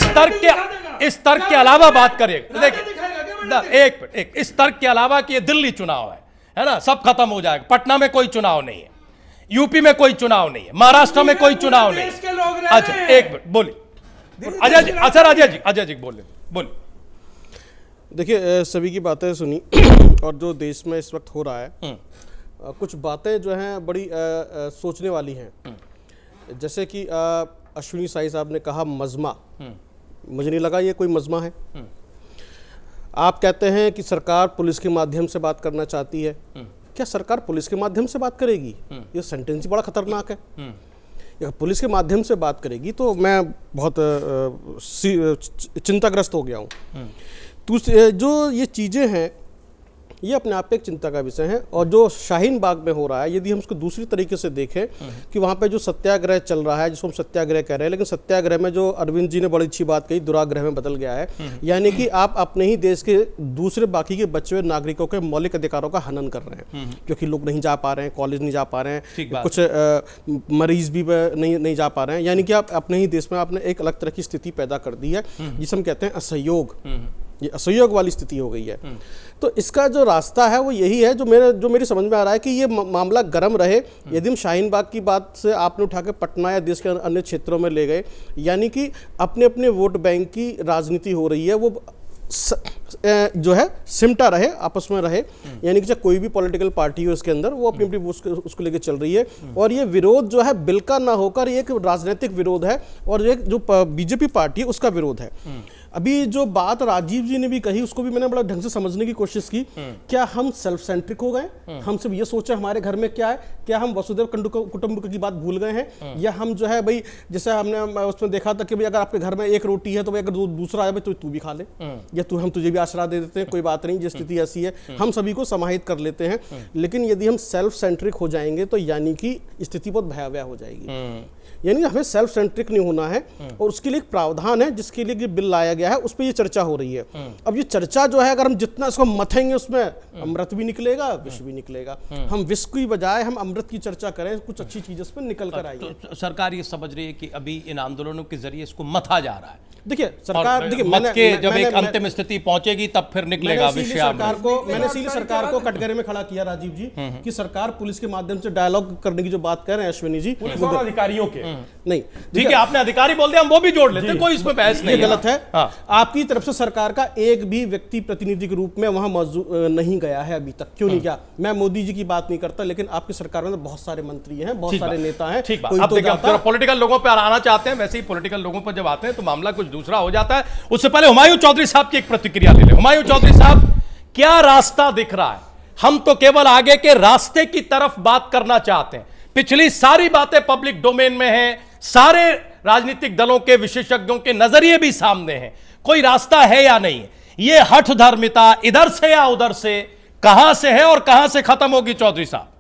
इस तर्क के अलावा बात करिए, देखिए एक इस तर्क के अलावा कि ये दिल्ली चुनाव है ना, सब खत्म हो जाएगा। पटना में कोई चुनाव नहीं है, यूपी में कोई चुनाव नहीं है, महाराष्ट्र में कोई चुनाव नहीं है। अच्छा एक मिनट बोलिए अजय जी। अच्छा अजय जी बोलिए। देखिए सभी की बातें सुनी और जो देश में इस वक्त हो रहा है, कुछ बातें जो हैं बड़ी सोचने वाली हैं। जैसे कि अश्विनी साई साहब ने कहा मजमा, मुझे नहीं लगा ये कोई मजमा है। आप कहते हैं कि सरकार पुलिस के माध्यम से बात करना चाहती है। क्या सरकार पुलिस के माध्यम से बात करेगी? ये सेंटेंस ही बड़ा खतरनाक है। अगर पुलिस के माध्यम से बात करेगी तो मैं बहुत चिंताग्रस्त हो गया हूँ। दूसरे जो ये चीज़ें हैं ये अपने आप पे एक चिंता का विषय है। और जो शाहीन बाग में हो रहा है, यदि हम उसको दूसरी तरीके से देखें कि वहाँ पे जो सत्याग्रह चल रहा है, जिसको हम सत्याग्रह कह रहे हैं, लेकिन सत्याग्रह में जो अरविंद जी ने बड़ी अच्छी बात कही, दुराग्रह में बदल गया है। यानी कि आप अपने ही देश के दूसरे बाकी के बचे हुए नागरिकों के मौलिक अधिकारों का हनन कर रहे हैं, क्योंकि लोग नहीं जा पा रहे हैं, कॉलेज नहीं जा पा रहे हैं, कुछ मरीज भी नहीं जा पा रहे हैं। यानी कि आप अपने ही देश में आपने एक अलग तरह की स्थिति पैदा कर दी है, जिसे हम कहते हैं असहयोग। ये असहयोग वाली स्थिति हो गई है। तो इसका जो रास्ता है वो यही है, जो मेरी समझ में आ रहा है कि ये मामला गर्म रहे। यदि हम शाहीन बाग की बात से आपने उठा के पटना या देश के अन्य क्षेत्रों में ले गए, यानी कि अपने अपने वोट बैंक की राजनीति हो रही है, वो जो है सिमटा रहे, आपस में रहे। यानी कि चाहे कोई भी पॉलिटिकल पार्टी हो इसके अंदर, वो अपनी अपनी उसको लेके चल रही है। और ये विरोध जो है बिल का ना होकर ये एक राजनीतिक विरोध है, और एक जो बीजेपी पार्टी है उसका विरोध है। अभी जो बात राजीव जी ने भी कही, उसको भी मैंने बड़ा ढंग से समझने की कोशिश की। क्या हम सेल्फ सेंट्रिक हो गए? हम सिर्फ ये सोचे हमारे घर में क्या है? क्या हम वसुधैव कुटुंबकम की बात भूल गए हैं? या हम जो है भाई, जैसे हमने उसमें देखा था कि भाई अगर आपके घर में एक रोटी है तो भाई अगर दूसरा आए तो तू भी खा ले, या हम तुझे भी आश्रय दे देते हैं, कोई बात नहीं, ये स्थिति ऐसी है, हम सभी को समाहित कर लेते हैं। लेकिन यदि हम सेल्फ सेंट्रिक हो जाएंगे तो यानी कि स्थिति बहुत भयावह हो जाएगी। यानी हमें सेल्फ सेंट्रिक नहीं होना है, और उसके लिए एक प्रावधान है जिसके लिए बिल लाया गया है, उस पर ये चर्चा हो रही है। अब ये चर्चा जो है, अगर हम जितना इसको मथेंगे उसमें अमृत भी निकलेगा, विष भी निकलेगा। हम विष की बजाय हम अमृत की चर्चा करें, कुछ अच्छी चीजें इस पर निकल कर आएगी। तो सरकार ये समझ रही है कि अभी इन आंदोलनों के जरिए इसको मथा जा रहा है। देखिए सरकार, देखिए मत के जब एक अंतिम स्थिति पहुंचेगी तब फिर निकलेगा विषय। मैंने इसीलिए सरकार को कटघरे में खड़ा किया राजीव जी, कि सरकार पुलिस के माध्यम से डायलॉग करने की जो बात कर रहे हैं अश्विनी जी, अधिकारियों के नहीं, ठीक है, आपने अधिकारी बोल दिया, हम वो भी जोड़ लेते हैं, कोई इसमें बहस नहीं, गलत है। आपकी तरफ से सरकार का एक भी व्यक्ति प्रतिनिधि के रूप में वहां मौजूद नहीं गया है अभी तक। क्यों नहीं गया? मैं मोदी जी की बात नहीं करता, लेकिन आपकी सरकार में बहुत सारे मंत्री हैं, बहुत सारे नेता हैं। पॉलिटिकल लोगों पर आना चाहते हैं, वैसे ही पॉलिटिकल लोगों पर जब आते हैं तो मामला कुछ दूसरा हो जाता है। उससे पहले हुमायूं चौधरी साहब की एक प्रतिक्रिया ले लें। हुमायूं चौधरी साहब, क्या रास्ता दिख रहा है? हम तो केवल आगे के रास्ते की तरफ बात करना चाहते हैं। पिछली सारी बातें पब्लिक डोमेन में हैं, सारे राजनीतिक दलों के विशेषज्ञों के नजरिए भी सामने हैं। कोई रास्ता है या नहीं? ये हठ धर्मिता इधर से या उधर से, कहां से है और कहां से खत्म होगी चौधरी साहब?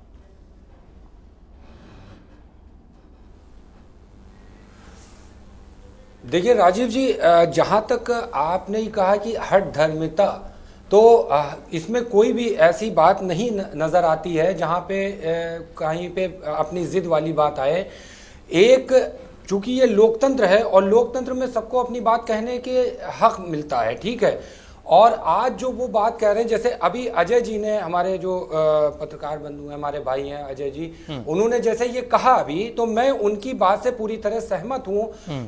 देखिए राजीव जी, जहां तक आपने ही कहा कि हठ धर्मिता, तो इसमें कोई भी ऐसी बात नहीं नजर आती है जहां पे कहीं पे अपनी जिद वाली बात आए। एक चूंकि ये लोकतंत्र है और लोकतंत्र में सबको अपनी बात कहने के हक मिलता है, ठीक है। और आज जो वो बात कह रहे हैं, जैसे अभी अजय जी ने, हमारे जो पत्रकार बंधु हैं, हमारे भाई हैं अजय जी, उन्होंने जैसे ये कहा अभी, तो मैं उनकी बात से पूरी तरह सहमत हूं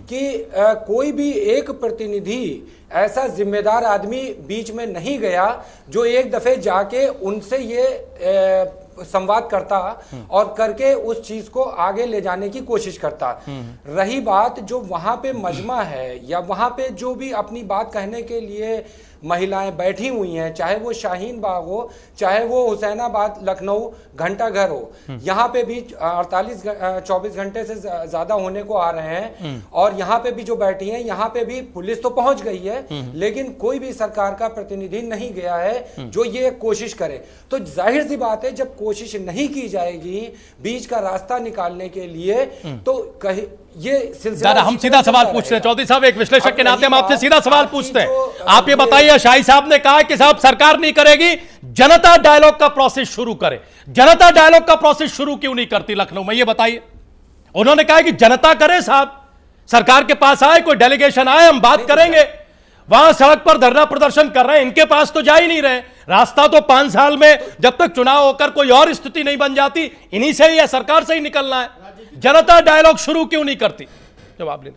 कि कोई भी एक प्रतिनिधि, ऐसा जिम्मेदार आदमी बीच में नहीं गया जो एक दफे जाके उनसे ये संवाद करता और करके उस चीज को आगे ले जाने की कोशिश करता। रही बात जो वहां पे मजमा है या वहां पे जो भी अपनी बात कहने के लिए महिलाएं बैठी हुई हैं, चाहे वो शाहीन बाग हो, चाहे वो हुसैनाबाद, लखनऊ, घंटा घर हो, यहाँ पे भी 24 घंटे से ज्यादा होने को आ रहे हैं। और यहाँ पे भी जो बैठी हैं, यहाँ पे भी पुलिस तो पहुंच गई है, लेकिन कोई भी सरकार का प्रतिनिधि नहीं गया है जो ये कोशिश करे। तो जाहिर सी बात है, जब कोशिश नहीं की जाएगी बीच का रास्ता निकालने के लिए, तो कहीं ये सिलसिला, हम सीधा सवाल पूछते हैं चौधरी साहब, एक विश्लेषक के नाते हम आपसे सीधा सवाल पूछते हैं। आप ये बताइए, शाही साहब ने कहा कि साहब सरकार नहीं करेगी, जनता डायलॉग का प्रोसेस शुरू करे। जनता डायलॉग का प्रोसेस शुरू क्यों नहीं करती लखनऊ में, ये बताइए। उन्होंने कहा कि जनता करे साहब, सरकार के पास आए, कोई डेलीगेशन आए, हम बात करेंगे। वहां सड़क पर धरना प्रदर्शन कर रहे हैं, इनके पास तो जा ही नहीं रहे। रास्ता तो 5 साल में जब तक चुनाव होकर कोई और स्थिति नहीं बन जाती, इन्हीं से ही या सरकार से ही निकलना है। जनता डायलॉग शुरू क्यों नहीं करती? जवाब ले।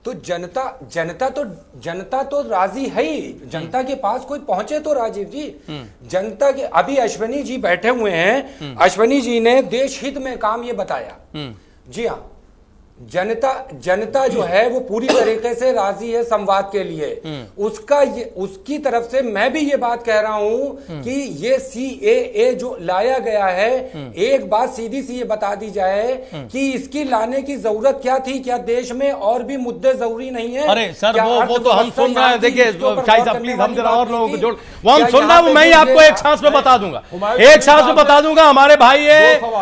तो जनता तो राजी है ही, जनता के पास कोई पहुंचे तो राजीव जी। जनता के, अभी अश्विनी जी बैठे हुए हैं, अश्विनी जी ने देश हित में काम ये बताया। जी हाँ, जनता जो है वो पूरी तरीके से राजी है संवाद के लिए। उसकी तरफ से मैं भी ये बात कह रहा हूं कि ये CAA जो लाया गया है, एक बात सीधी सी ये बता दी जाए कि इसकी लाने की जरूरत क्या थी? क्या देश में और भी मुद्दे जरूरी नहीं है? अरे सर वो तो हम सुन रहे हैं। देखिए शाही साहब प्लीज हम जरा और लोगों को जोड़, वो हम सुन रहे हैं। मैं ही आपको एक सांस में बता दूंगा, एक सांस में बता दूंगा। हमारे भाई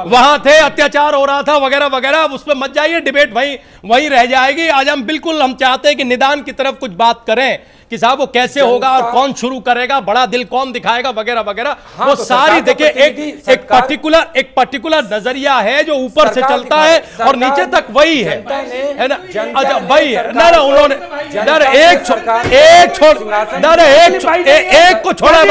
वहां थे, अत्याचार हो रहा था वगैरह वगैरह, उस पर मत जाइए, डिबेट वही रह जाएगी। आज हम बिल्कुल हम चाहते हैं कि निदान की तरफ कुछ बात करें कि साहब वो कैसे होगा और कौन शुरू करेगा, बड़ा दिल कौन दिखाएगा वगैरह वगैरह। हाँ, वो तो सारी देखिए एक पर्टिकुलर नजरिया है जो ऊपर से चलता है और नीचे तक वही है ना। अच्छा वही है ना, उन्होंने एक को छोड़ा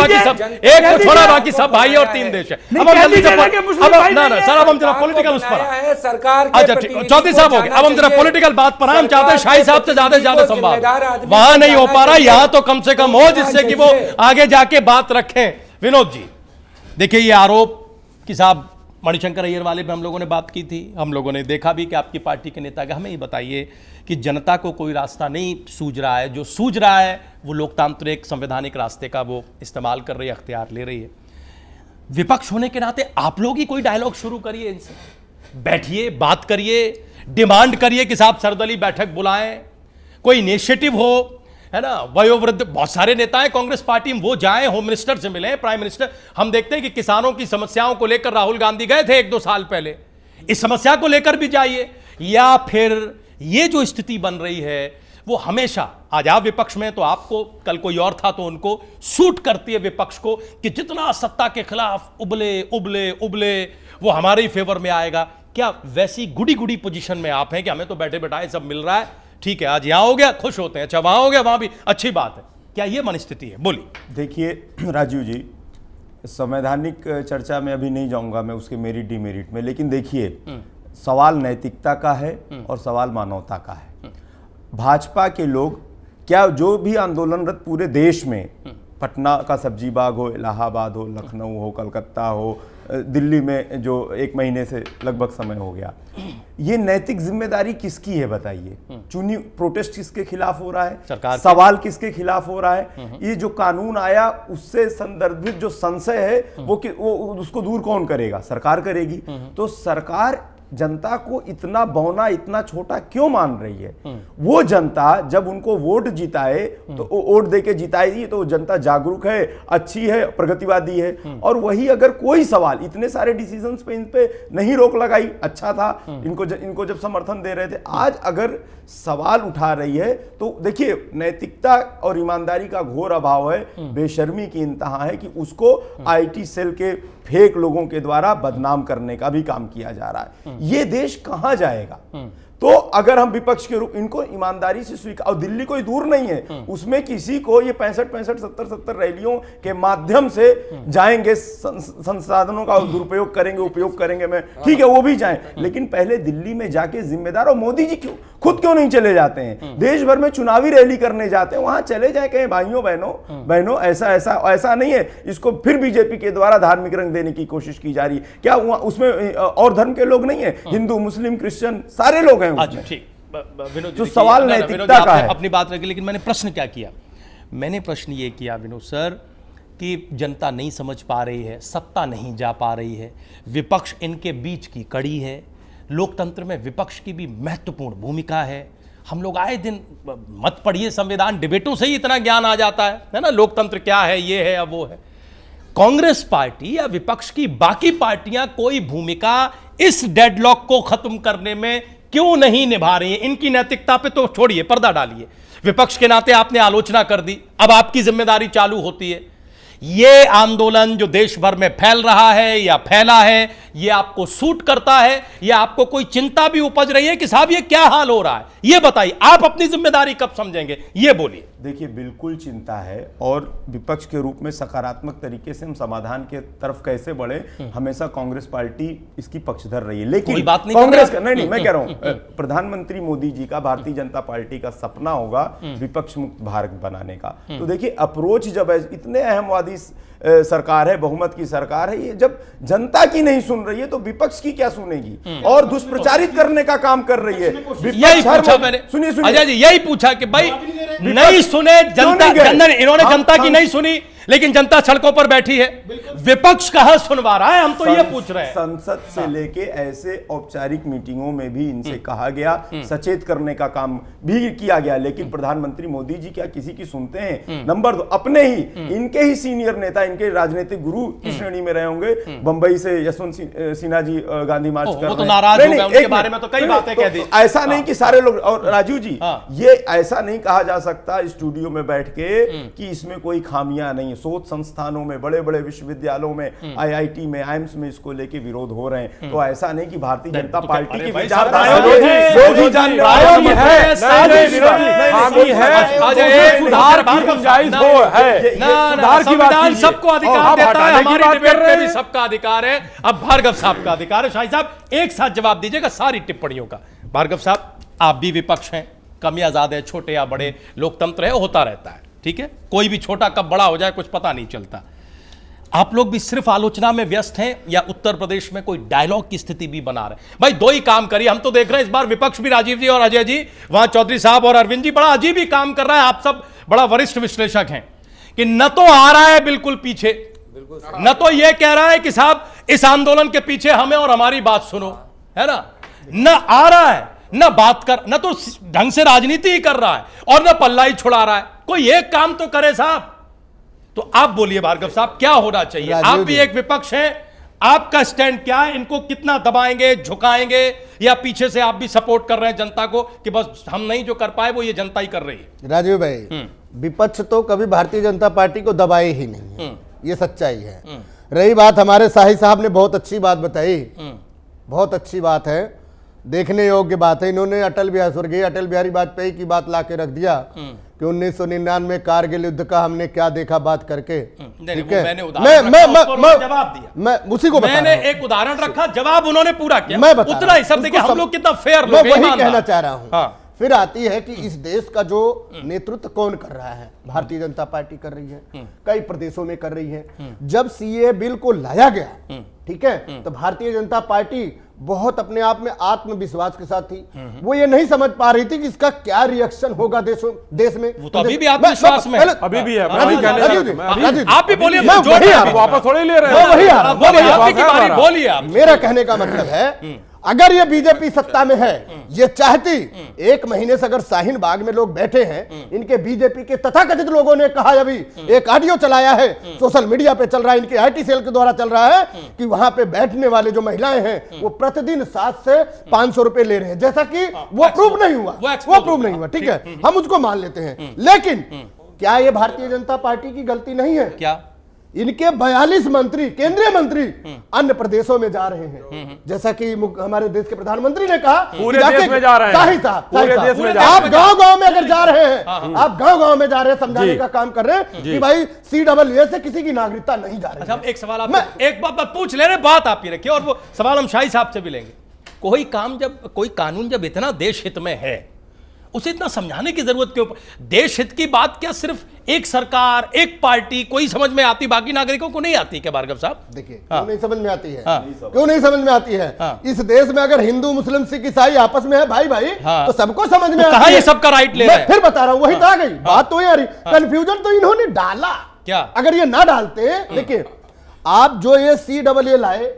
बाकी सब भाई और 3 देश है। अब हम जल्दी से सर अब हम जरा पॉलिटिकल उस पर सरकार। अच्छा ठीक, चौधरी साहब हो गए। अब हम जरा पॉलिटिकल बात पर हम चाहते हैं शाही साहब से ज्यादा संवाद वहां नहीं हो पा रहा, यहां तो कम से कम हो जिससे कि वो आगे जाके बात रखें। विनोद जी देखिए ये आरोप कि साहब मणिशंकर अय्यर वाले पे हम लोगों ने बात की थी, हम लोगों ने देखा भी कि आपकी पार्टी के नेता का। हमें ये बताइए कि जनता को कोई रास्ता नहीं सूझ रहा है, जो सूझ रहा है वो लोकतांत्रिक संवैधानिक रास्ते का वो इस्तेमाल कर रही है, अख्तियार ले रही है। विपक्ष होने के नाते आप लोग ही कोई डायलॉग शुरू करिए, इनसे बैठिए, बात करिए, डिमांड करिए कि साहब सर्वदलीय बैठक बुलाएं, कोई इनिशिएटिव हो, है ना। वयोवृद्ध बहुत सारे नेता हैं कांग्रेस पार्टी में, वो जाएं, होम मिनिस्टर से मिलें, प्राइम मिनिस्टर। हम देखते हैं कि किसानों की समस्याओं को लेकर राहुल गांधी गए थे 1-2 साल पहले, इस समस्या को लेकर भी जाइए। या फिर ये जो स्थिति बन रही है वो हमेशा, आज आप विपक्ष में तो आपको, कल कोई और था तो उनको सूट करती है विपक्ष को कि जितना सत्ता के खिलाफ उबले वो हमारे ही फेवर में आएगा। क्या वैसी गुड़ी पोजीशन में आप हैं कि हमें तो बैठे बैठाए सब मिल रहा है, ठीक है, आज यहां हो गया खुश होते हैं, अच्छा वहां हो गया वहां भी अच्छी बात है, क्या ये मनस्थिति है? बोलिए। देखिए राजीव जी, संवैधानिक चर्चा में अभी नहीं जाऊंगा मैं उसके मेरिट डिमेरिट में, लेकिन देखिए सवाल नैतिकता का है और सवाल मानवता का है। भाजपा के लोग, क्या जो भी आंदोलनरत पूरे देश में, पटना का सब्जी बाग हो, इलाहाबाद हो, लखनऊ हो, कलकत्ता हो, दिल्ली में जो 1 महीने से लगभग समय हो गया, ये नैतिक जिम्मेदारी किसकी है बताइए? चुनी प्रोटेस्ट किसके खिलाफ हो रहा है? सरकार। सवाल किसके खिलाफ हो रहा है? ये जो कानून आया उससे संदर्भित जो संशय है वो उसको दूर कौन करेगा? सरकार करेगी। तो सरकार जनता को इतना बौना, इतना छोटा क्यों मान रही है? वो जनता जब उनको वोट जिताए तो वोट देके जिताएगी तो जनता जागरूक है, अच्छी है, प्रगतिवादी है। और वही अगर कोई सवाल, इतने सारे डिसीजंस पे इन पे नहीं रोक लगाई, अच्छा था, इनको जब समर्थन दे रहे थे, आज अगर सवाल उठा रही है तो देखिए नैतिकता और ईमानदारी का घोर अभाव है, बेशर्मी की इंतहा है कि उसको IT सेल के फेक लोगों के द्वारा बदनाम करने का भी काम किया जा रहा है। ये देश कहां जाएगा? तो अगर हम विपक्ष के रूप इनको ईमानदारी से स्वीकार, और दिल्ली कोई दूर नहीं है, उसमें किसी को ये 65 70 रैलियों के माध्यम से जाएंगे, संसाधनों का दुरुपयोग करेंगे, उपयोग करेंगे, मैं ठीक है वो भी जाएं, लेकिन पहले दिल्ली में जाके जिम्मेदार, और मोदी जी खुद क्यों नहीं चले जाते हैं? देश भर में चुनावी रैली करने जाते हैं, वहां चले जाए, कहें भाइयों बहनों ऐसा नहीं है, इसको फिर बीजेपी के द्वारा धार्मिक रंग देने की कोशिश की जा रही है। क्या उसमें और धर्म के लोग नहीं है? हिंदू, मुस्लिम, क्रिश्चियन सारे लोग हैं। अच्छा ठीक, विनोद जो सवाल नैतिकता का है, अपनी बात रखी, लेकिन मैंने प्रश्न क्या किया? मैंने प्रश्न ये किया विनोद सर कि जनता नहीं समझ पा रही है, सत्ता नहीं जा पा रही है, विपक्ष इनके बीच की कड़ी है, लोकतंत्र में विपक्ष की भी महत्वपूर्ण भूमिका है। हम लोग आए दिन, मत पढ़िए संविधान, डिबेटों से ही इतना ज्ञान आ जाता है ना, लोकतंत्र क्या है, ये है या वो है। कांग्रेस पार्टी या विपक्ष की बाकी पार्टियां कोई भूमिका इस डेडलॉक को खत्म करने में क्यों नहीं निभा रही है? इनकी नैतिकता पे तो छोड़िए, पर्दा डालिए, विपक्ष के नाते आपने आलोचना कर दी, अब आपकी जिम्मेदारी चालू होती है। ये आंदोलन जो देश भर में फैल रहा है या फैला है, ये आपको सूट करता है या आपको कोई चिंता भी उपज रही है कि साहब ये क्या हाल हो रहा है? ये बताइए, आप अपनी जिम्मेदारी कब समझेंगे, ये बोलिए। देखिए बिल्कुल चिंता है, और विपक्ष के रूप में सकारात्मक तरीके से हम समाधान के तरफ कैसे बढ़े, हमेशा कांग्रेस पार्टी इसकी पक्षधर रही है। लेकिन कोई बात नहीं कांग्रेस का नहीं, मैं कह रहा हूं प्रधानमंत्री मोदी जी का, भारतीय जनता पार्टी का सपना होगा विपक्ष मुक्त भारत बनाने का। तो देखिए अप्रोच जब इतने अहमवादी आबादी सरकार है, बहुमत की सरकार है। ये जब जनता की नहीं सुन रही है तो विपक्ष की क्या सुनेगी, और दुष्प्रचारित करने का काम कर रही है। यही पूछा मैंने, सुनिए अजय जी, यही पूछा कि भाई नहीं सुने जनता, इन्होंने जनता की नहीं सुनी, लेकिन जनता सड़कों पर बैठी है, विपक्ष कहां सुनवा रहा है, हम तो ये पूछ रहे हैं। संसद से लेके ऐसे औपचारिक मीटिंगों में भी इनसे कहा गया, सचेत करने का काम भी किया गया, लेकिन प्रधानमंत्री मोदी जी क्या किसी की सुनते हैं? नंबर 2, अपने ही इनके ही सीनियर नेता, इनके राजनीतिक गुरु की श्रेणी में रहे होंगे, बंबई से यशवंत सिन्हा जी गांधी मार्च कर वो तो रहे हैं। नाराज हो गए, उनके बारे में तो कई बातें कह दी। ऐसा नहीं कि सारे लोग, और राजू जी ये ऐसा नहीं कहा जा सकता स्टूडियो में बैठ के कि इसमें कोई खामियां नहीं है। शोध संस्थानों में, बड़े बड़े विश्वविद्यालयों में, आईआईटी में, एम्स में इसको लेके विरोध हो रहे हैं। तो ऐसा नहीं कि भारतीय जनता पार्टी की विचारधारा संविधान सबको अधिकार देता है, हमारी डिबेट में भी सबका अधिकार है। अब भार्गव साहब का अधिकार है। शाही साहब एक साथ जवाब दीजिएगा सारी टिप्पणियों का। भार्गव साहब, आप भी विपक्ष हैं, कम या ज्यादा है, छोटे या बड़े, लोकतंत्र है, होता रहता है, ठीक है, कोई भी छोटा कब बड़ा हो जाए कुछ पता नहीं चलता। आप लोग भी सिर्फ आलोचना में व्यस्त हैं या उत्तर प्रदेश में कोई डायलॉग की स्थिति भी बना रहे हैं? भाई दो ही काम करिए। हम तो देख रहे हैं इस बार विपक्ष भी, राजीव जी और अजय जी, वहां चौधरी साहब और अरविंद जी, बड़ा अजीब ही काम कर रहा है। आप सब बड़ा वरिष्ठ विश्लेषक हैं कि न तो आ रहा है बिल्कुल पीछे, न तो यह कह रहा है कि साहब इस आंदोलन के पीछे हमें और हमारी बात सुनो, है ना, न आ रहा है, न बात कर, न तो ढंग से राजनीति ही कर रहा है, और न पल्ला ही छुड़ा रहा है। कोई एक काम तो करे साहब। तो आप बोलिए भार्गव साहब, क्या होना चाहिए? आप भी एक विपक्ष हैं, आपका स्टैंड क्या है? इनको कितना दबाएंगे, झुकाएंगे, या पीछे से आप भी सपोर्ट कर रहे हैं जनता को कि बस हम नहीं जो कर पाए वो ये जनता ही कर रही है? राजीव भाई, विपक्ष तो कभी भारतीय जनता पार्टी को दबाए ही नहीं है, ये सच्चाई है। रही बात, हमारे शाही साहब ने बहुत अच्छी बात बताई, बहुत अच्छी बात है, देखने योग्य बात है। इन्होंने स्वर्गीय अटल बिहारी वाजपेयी की बात ला के रख दिया कि 1999 कारगिल युद्ध का हमने क्या देखा बात करके। ठीक है, जवाब दिया, मैं उसी को मैंने एक उदाहरण रखा, जवाब उन्होंने पूरा किया, मैं बता उतना ही सब देखिए हम लोग कितना फेयर लोग हैं, वही कहना चाह रहा हूं। हाँ। फिर आती है कि इस देश का जो नेतृत्व कौन कर रहा है? भारतीय जनता पार्टी कर रही है, कई प्रदेशों में कर रही है। जब सीए बिल को लाया गया, ठीक है, तो भारतीय जनता पार्टी बहुत अपने आप में आत्मविश्वास के साथ थी। वो ये नहीं समझ पा रही थी कि इसका क्या रिएक्शन होगा देश में। वो तो अभी भी आत्मविश्वास में अभी भी है। आप भी बोलिए, वापस थोड़ी ले रहे हैं। बोलिए आप। मेरा कहने का मतलब है, अगर ये बीजेपी सत्ता में है, ये चाहती, 1 महीने से अगर शाहीन बाग में लोग बैठे हैं, इनके बीजेपी के तथाकथित लोगों ने कहा, अभी एक ऑडियो चलाया है, सोशल मीडिया पे चल रहा है, इनके आईटी सेल के द्वारा चल रहा है, कि वहां पे बैठने वाले जो महिलाएं हैं वो प्रतिदिन 700 से 500 रुपए ले रहे हैं, जैसा कि वो प्रूव नहीं हुआ, ठीक है, हम उसको मान लेते हैं। लेकिन क्या ये भारतीय जनता पार्टी की गलती नहीं है? क्या इनके 42 मंत्री, केंद्रीय मंत्री अन्य प्रदेशों में जा रहे हैं, जैसा कि हमारे देश के प्रधानमंत्री ने कहा, पूरे देश में जा रहे हैं। आप गांव-गांव में अगर जा रहे हैं, आप गांव-गांव में जा रहे हैं, समझाने का काम कर रहे हैं कि भाई CAA से किसी की नागरिकता नहीं जा रही। अच्छा, हम एक सवाल आप एक बात पूछ ले रहे, बात आप ही रखिए, और वो सवाल हम शाही साहब से भी लेंगे। कोई कानून जब इतना देश हित में है, उसे इतना समझाने की जरूरत क्यों? देश हित की बात क्या सिर्फ एक सरकार, एक पार्टी कोई समझ में आती, बाकी नागरिकों को नहीं आती क्या भार्गव साहब? देखिए, क्यों नहीं समझ में आती है? क्यों नहीं समझ में आती है? इस देश में अगर हिंदू, मुस्लिम, सिख, ईसाई आपस में है भाई तो सबको समझ में आती है। ये सबका राइट ले रहे हैं। फिर बता रहा हूं, वही तो आ गई बात, तो यार कंफ्यूजन तो इन्होंने डाला। क्या? अगर ये ना डालते, देखिए आप जो ये CAA लाए,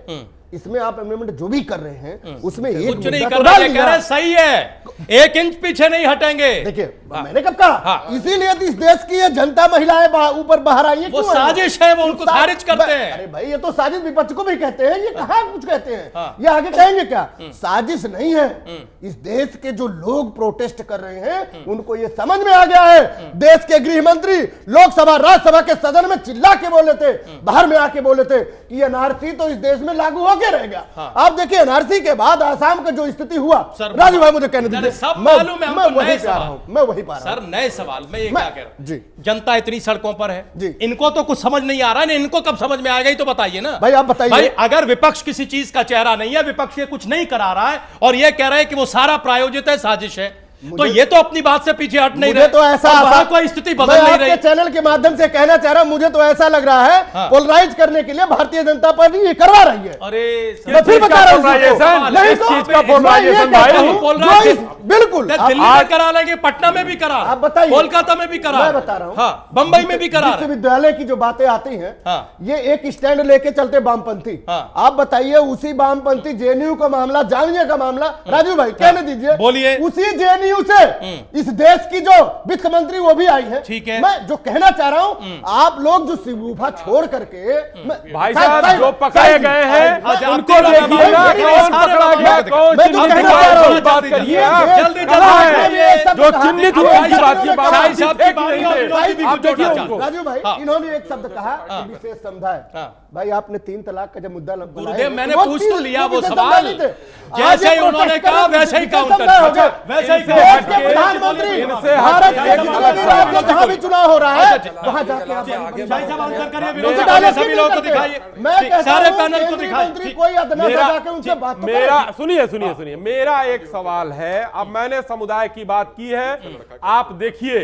इसमें आप अमेंडमेंट जो भी कर रहे हैं उसमें एक कुछ नहीं कर रहे, सही है, 1 इंच पीछे नहीं हटेंगे। देखिए, मैंने कब कहा? इसीलिए इस देश की ये जनता, महिलाएं ऊपर बाहर आई है, वो साजिश है, वो उनको खारिज करते हैं। अरे भाई, ये तो साजिश विपक्ष को भी कहते हैं, ये कहां कुछ कहते हैं, ये आगे कहेंगे क्या? साजिश नहीं है। इस देश के जो लोग प्रोटेस्ट कर रहे हैं उनको ये समझ में आ गया है। देश के गृह मंत्री लोकसभा, राज्यसभा के सदन में चिल्ला के बोले थे, बाहर में आके बोले थे कि एनआरसी तो इस देश में लागू हो रह गया। आप देखिए, एनआरसी के बाद आसाम का जो स्थिति हुआ, राजू भाई मुझे कहने दीजिए, सब मालूम है, मैं वही पा रहा हूं, मैं वही पा रहा हूं। सर, नए सवाल में ये क्या कह रहा हूं जी, जनता इतनी सड़कों पर है जी, इनको तो कुछ समझ नहीं आ रहा है, इनको कब समझ में आएगा ये तो बताइए ना भाई, आप बताइए। भाई, अगर विपक्ष किसी चीज का चेहरा नहीं है, विपक्ष ये कुछ नहीं करा रहा है और ये कह रहा है कि वो सारा प्रायोजित है, साजिश है, तो ये तो अपनी बात से पीछे हट नहीं मुझे रहे, तो ऐसा और वहां कोई स्थिति बदल नहीं मैं रही। आपके चैनल के माध्यम से कहना चाह रहा हूं, मुझे तो ऐसा लग रहा है हाँ। पोलराइज करने के लिए भारतीय जनता पार्टी ये करवा रही है। अरे मैं फिर बता रहा हूं polarization? नहीं इस तो चीज का मैं ये polarization कहता भाई, हूं, polarization- जो इस- बिल्कुल दिल्ली आप- में करा लेंगे, पटना में भी करा, आप बताइए। कोलकाता में भी करा, मैं बता रहा हूं। हाँ, बंबई में भी करा। विश्वविद्यालय की जो बातें आती हैं हाँ। ये एक स्टैंड लेके चलते वामपंथी। हाँ। आप बताइए उसी वामपंथी जेएनयू का मामला, जामिया का मामला, राजू भाई कहने दीजिए, बोलिए। उसी जेएनयू से इस देश की जो वित्त मंत्री वो भी आई है। ठीक है। मैं जो कहना चाह रहा हूं, आप लोग जो सिगुफा छोड़ करके भाई साहब जो पकड़े गए हैं अच्छा, उनको आप देखिए तीनों ना, का कौन सारे पकड़ा गया, मामले कौन मैं जो चिन्हित कहना हुआ, चाह रहा हूं, उसकी बात करिए ये आप। जल्दी कहाँ जल्दी है? ये सब जो कहा- चिन्हित आप हुए भाई उनकी साहब बात की ने बात कहा- भाई साहब की ठीक बात नहीं और थे। विनोद जी भी आप जोड़ना देखिए चाहते उनको। राजू भाई हाँ। इन्होंने एक शब्द कहा विशेष समुदाय। भाई आपने 3 तलाक का जब मुद्दा बुलाया गुरुदेव, है, मैंने वो पूछ तीन- तो लिया वो विशेष सवाल। समुदाय नहीं थे। जैसे आज ये ही उन्होंने प्रोटेस्ट कहा करने वैसे ही विशेष काउंटर समुदाय हो गया। वैसे ही इनसे देश हट के के- प्रधानमंत्री इनसे हट भारत के- के प्रधानमंत्री जहां भी चुनाव हो रहा है वहां जाके आप भाई साहब आंसर करिए, विनोद उनसे जी, डायलॉग सभी क्यों लोगों को नहीं दिखाइए। करते? मैं ठीक, कहता सारे हूं, पैनल को केंद्रीय दिखाइए। मंत्री ठीक। कोई अदना से जाके उनसे बात तो मेरा करे। सुनिए, मेरा एक सवाल है। अब मैंने समुदाय की बात की है, आप देखिए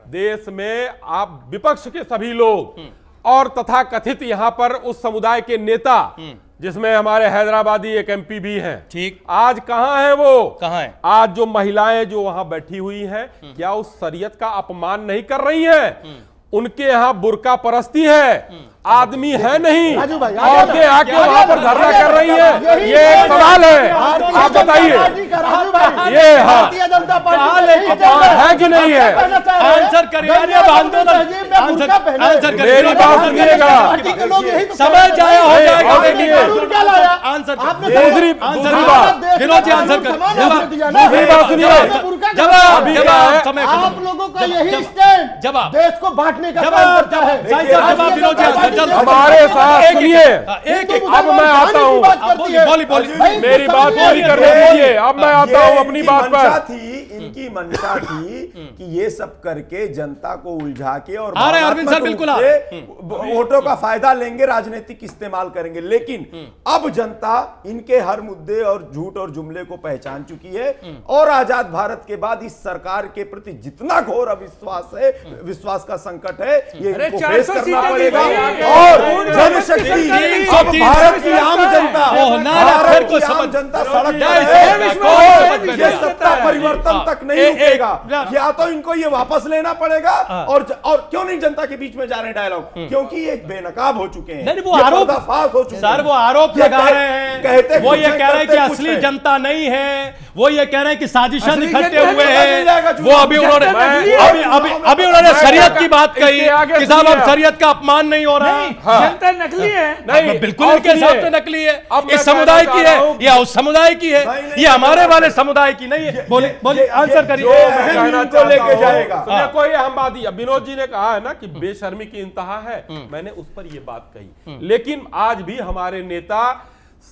देश में आप विपक्ष के सभी लोग और तथा कथित यहां पर उस समुदाय के नेता, जिसमें हमारे हैदराबादी एक एमपी भी हैं, ठीक। आज कहां है वो? कहां है? आज जो महिलाएं जो वहां बैठी हुई हैं, क्या उस शरीयत का अपमान नहीं कर रही हैं? उनके यहां बुर्का परस्ती है, आदमी है नहीं, राजू भाई, औरतें आके वहां पर धरना कर रही है। ये एक सवाल है, आप बताइए ये भारतीय जनता पार्टी है कि नहीं है? आंसर करिए, अरे अब आंदोलन आंसर करिए, मेरी बात सुनिएगा। समय जाया हो जाएगा। और देखिए, आंसर दूसरी बात, विनोद जी आंसर करिए। दूसरी बात सुनिए, जवाब अभी जवाब है, समय आप लोगों का यही स्टैंड जवाब। देश को बांटने का काम जवाब करता है। साईं साहब जवाब विनोद जी आंसर जल्द। हमारे साथ एक- सुनिए, एक अब मैं आता हूं, बोली मेरी बात पूरी करने दीजिए। अब मैं आता हूं अपनी बात पर। इनकी मंशा थी कि ये सब करके जनता को उलझा के और आ रहे हैं अरविंद सर, भावनात्मक बिल्कुल रूप आ से वोटों का फायदा लेंगे, राजनीतिक इस्तेमाल करेंगे। लेकिन अब जनता इनके हर मुद्दे और झूठ और जुमले को पहचान चुकी है और आजाद भारत के बाद इस सरकार के प्रति जितना घोर अविश्वास है, विश्वास का संकट है, ये इनको फेस करना पड़ेगा। और जनशक्ति अब भारत की आम जनता, भारत की आम जनता सड़क पर है। ये सत्ता परिवर्तन तक नहीं रुकेगा। या तो इनको ये वापस लेना पड़ेगा और क्यों नहीं जनता के बीच में जा रहे हैं डायलॉग, क्योंकि ये बेनकाब हो चुके हैं, नहीं, वो आरोप हो चुके हैं। सर वो आरोप ये लगा रहे हैं, कहते वो ये कुछ कह रहे हैं कि करते कुछ असली है। जनता नहीं है, वो ये कह रहे हैं कि साजिशें असली निकलते जनता हुए नहीं हैं। जाएगा, वो अभी उन्होंने अभी उन्होंने शरीयत की बात कही इसके आगे कि साहब अब सुनिए। शरीयत का अपमान नहीं हो रहा। जनता नकली है। नहीं, बिल्कुल और इनके हिसाब सुनिए, से नकली है, अब मैं इस समुदाय कहना की चाह है रहा हूं- या उस समुदाय की है, नहीं, ये हमारे वाले समुदाय की नहीं है। बोलिए आंसर करिए। इनको लेके जाएगा। सुनिए, कोई अहम बात ही, विनोद जी ने कहा है ना कि बेशर्मी की इंतहा है, मैंने उस पर ये बात कही। लेकिन आज भी हमारे नेता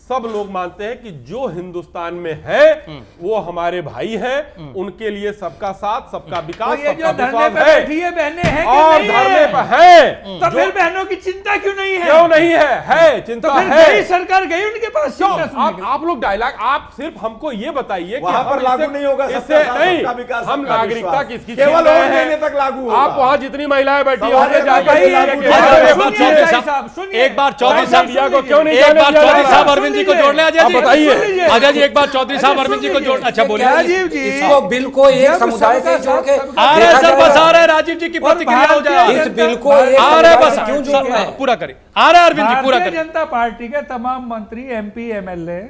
सब लोग मानते हैं कि जो हिंदुस्तान में है वो हमारे भाई हैं, उनके लिए सबका साथ, सबका विकास, ये जो सबका धरने विश्वास पे है। बैठी है बहनें हैं कि और नहीं धरने है? पर हैं, तो फिर बहनों की चिंता क्यों नहीं है? क्यों नहीं है चिंता तो फिर है। गई सरकार गई उनके पास क्यों? चिंता सुनने के लिए। आप लोग डायलॉग, आप सिर्फ हमको ये बताइए कि वहां पर हम लागू इससे- नहीं होगा, इससे सबका साथ, नहीं, सबका विकास, हम सबका नागरिकता विश्वास। किसकी केवल छीन रहे वोट हैं? देने तक लागू होगा। आप वहां जितनी महिलाएं बैठी सवाल होंगे है जाके भाई, ये लागू कि- नहीं अरे होगा। बात सुनिए, चौधरी साईं साहब, साहब, सुनिए। एक बार चौधरी साहब साहब मीडिया को क्यों नहीं एक जाने बार दिया जा चौधरी रहा? साहब अरविंद जी को जोड़ ले। अजय आप बताइए। जी, अजय जी एक बार चौधरी साहब अरविंद जी को जोड़। अच्छा बोलिए। राजीव जी इसको बिल को एक जब समुदाय से सबका जोड़ के साथ, आ रहे देखा सर, जाएगा। बस आ रहे राजीव जी की प्रतिक्रिया हो जाए। इस बिल को एक आ रहे समुदाय बस, से क्यों जोड़ना है? पूरा करें। आ रहे अरविंद जी, पूरा भारतीय करें। जनता पार्टी के तमाम मंत्री, एमपी, एमएलए